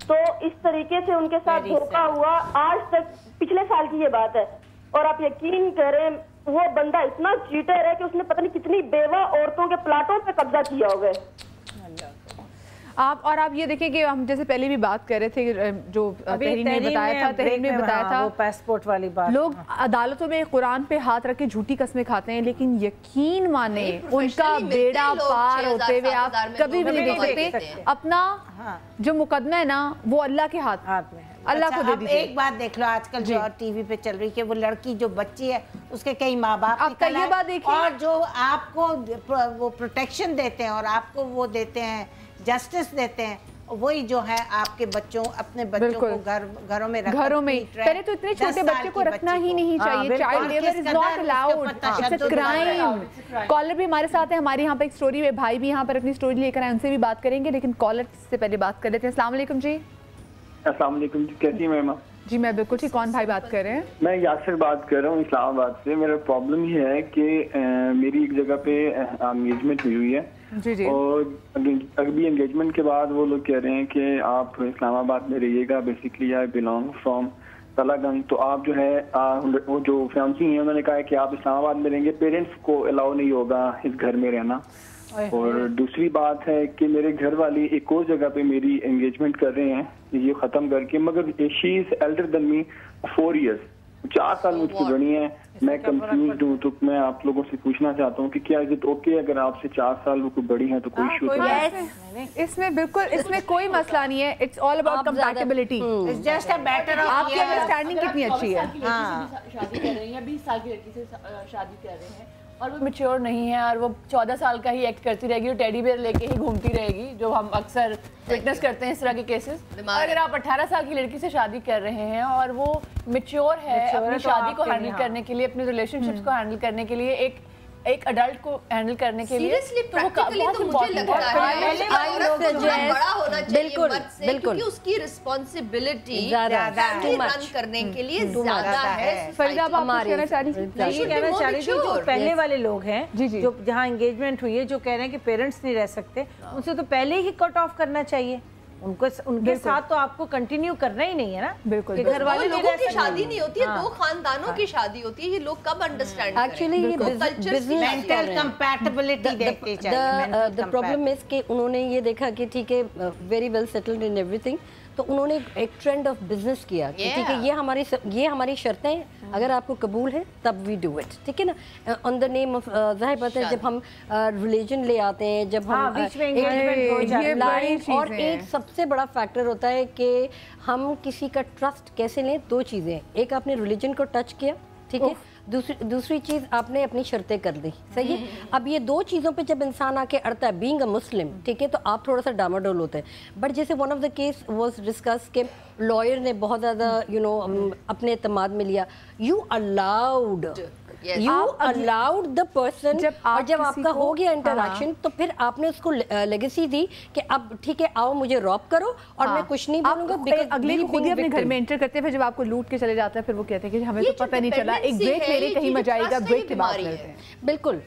तो इस तरीके से उनके साथ धोखा हुआ, आज तक, पिछले साल की ये बात है। और आप यकीन करें वो बंदा इतना चीटर है कि उसने पता नहीं कितनी बेवा औरतों के प्लाटों पे कब्जा किया होगा। आप ये देखें कि हम जैसे पहले भी बात कर रहे थे, जो तहरीन ने बताया था, तहरीन में बताया था, वो पासपोर्ट वाली बात, लोग अदालतों में कुरान पे हाथ रख के झूठी कस्में खाते हैं, लेकिन यकीन माने उनका बेड़ा पार होते हुए आप कभी भी नहीं देख सकते। अपना जो मुकदमा है ना वो अल्लाह के हाथ में है, अल्लाह को दे दीजिए। एक बात देख लो, आजकल जो टीवी पे चल रही है कि वो लड़की जो बच्ची है उसके कई माँ बाप निकल आए, और जो आपको वो प्रोटेक्शन देते हैं और आपको वो देते हैं, जस्टिस देते हैं, वही जो है आपके बच्चों, अपने बच्चों को घरों में घरों में पहले तो इतने छोटे बच्चे को रखना ही नहीं चाहिए। Child labour is not allowed, it's a crime. Caller भी हमारे साथ है, हमारे यहाँ पे एक स्टोरी है, भाई भी यहाँ पर अपनी स्टोरी लेकर आए, उनसे भी बात करेंगे, लेकिन कॉलर से पहले बात कर लेते हैं। अस्सलाम वालेकुम जी। अस्सलाम वालेकुम जी, कैसी हैं मैम? जी मैं बिल्कुल ठीक। कौन भाई बात कर रहे हैं? मैं यासिर बात कर रहा हूँ इस्लामाबाद से। मेरा प्रॉब्लम ये है कि मेरी एक जगह पे एंगेजमेंट हुई है जी। और अभी एंगेजमेंट के बाद वो लोग कह रहे हैं कि आप इस्लामाबाद में रहिएगा। बेसिकली आई बिलोंग फ्रॉम तलागंज, तो आप जो है वो जो फैमिली है उन्होंने कहा है कि आप इस्लामाबाद में रहेंगे, पेरेंट्स को अलाउ नहीं होगा इस घर में रहना। और दूसरी बात है कि मेरे घर वाली एक और जगह पे मेरी एंगेजमेंट कर रहे हैं ये खत्म करके, मगर she is Elder than me 4 years, 4 साल मुझसे बड़ी है। मैं कंफ्यूज हूँ, तो मैं आप लोगों से पूछना चाहता हूँ कि क्या इज इट ओके अगर आपसे 4 साल वो बड़ी है तो कोई इशू तो नहीं? इसमें बिल्कुल, इसमें कोई मसला नहीं है। It's all about compatibility, it's just a matter of आपकी अंडरस्टैंडिंग कितनी अच्छी है। शादी कर रही है, 20 साल की लड़की से शादी कर रहे हैं और वो मैच्योर नहीं है और वो 14 साल का ही एक्ट करती रहेगी, वो टेडी बेयर लेके ही घूमती रहेगी, जो हम अक्सर विटनेस करते हैं इस तरह के केसेस। अगर आप 18 साल की लड़की से शादी कर रहे हैं और वो मैच्योर है अपनी शादी को हैंडल करने के लिए, अपने रिलेशनशिप्स को हैंडल करने के लिए, एक अडल्ट को हैंडल करने के लिए, तो वो बहुत इम्पोर्टेंट है। बिल्कुल बिल्कुल, उसकी रिस्पॉन्सिबिलिटी रन करने के लिए ज्यादा है। कहना चाह रही थी जो पहले वाले लोग हैं जो जहाँ एंगेजमेंट हुई है, जो कह रहे हैं कि पेरेंट्स नहीं रह सकते, उनसे तो पहले ही कट ऑफ करना चाहिए। उनके साथ तो आपको कंटिन्यू करना ही नहीं है ना। बिल्कुल, घर वाले लोगों की शादी नहीं होती है, 2 खानदानों की शादी होती है। ये लोग कब अंडरस्टैंड एक्चुअली मेंटल कंपैटिबिलिटी देखते चाहिए। द प्रॉब्लम इज कि उन्होंने ये देखा कि ठीक है, very well settled in everything, तो उन्होंने एक ट्रेंड ऑफ बिजनेस किया कि ठीक है ये हमारी शर्तें, अगर आपको कबूल है तब वी डू इट, ठीक है ना, ऑन द नेम ऑफ जाहिर बात है जब हम रिलीजन ले आते हैं, जब हम और एक सबसे बड़ा फैक्टर होता है कि हम किसी का ट्रस्ट कैसे लें। 2 चीज़ें, एक आपने रिलीजन को टच किया, ठीक है, दूसरी चीज़ आपने अपनी शर्तें कर दी, सही है। अब ये 2 चीज़ों पे जब इंसान आके अड़ता है, बीइंग अ मुस्लिम, ठीक है, तो आप थोड़ा सा डामाडोल होते हैं। बट जैसे one of the case was discuss के लॉयर ने बहुत ज़्यादा अपने एतमाद में लिया, यू अलाउड द पर्सन, और जब आपका हो गया इंटरेक्शन तो फिर आपने उसको लेगेसी दी कि अब ठीक है आओ मुझे रॉब करो और मैं कुछ नहीं बोलूंगा। अगले को खुद ही अपने घर में एंटर करते हैं, फिर जब आपको लूट के चले जाते हैं फिर वो कहते हैं कि हमें तो पता नहीं चला, एक ब्रेक ले रहे कहीं मजा आएगा, ब्रेक के बाद करते हैं। बिल्कुल,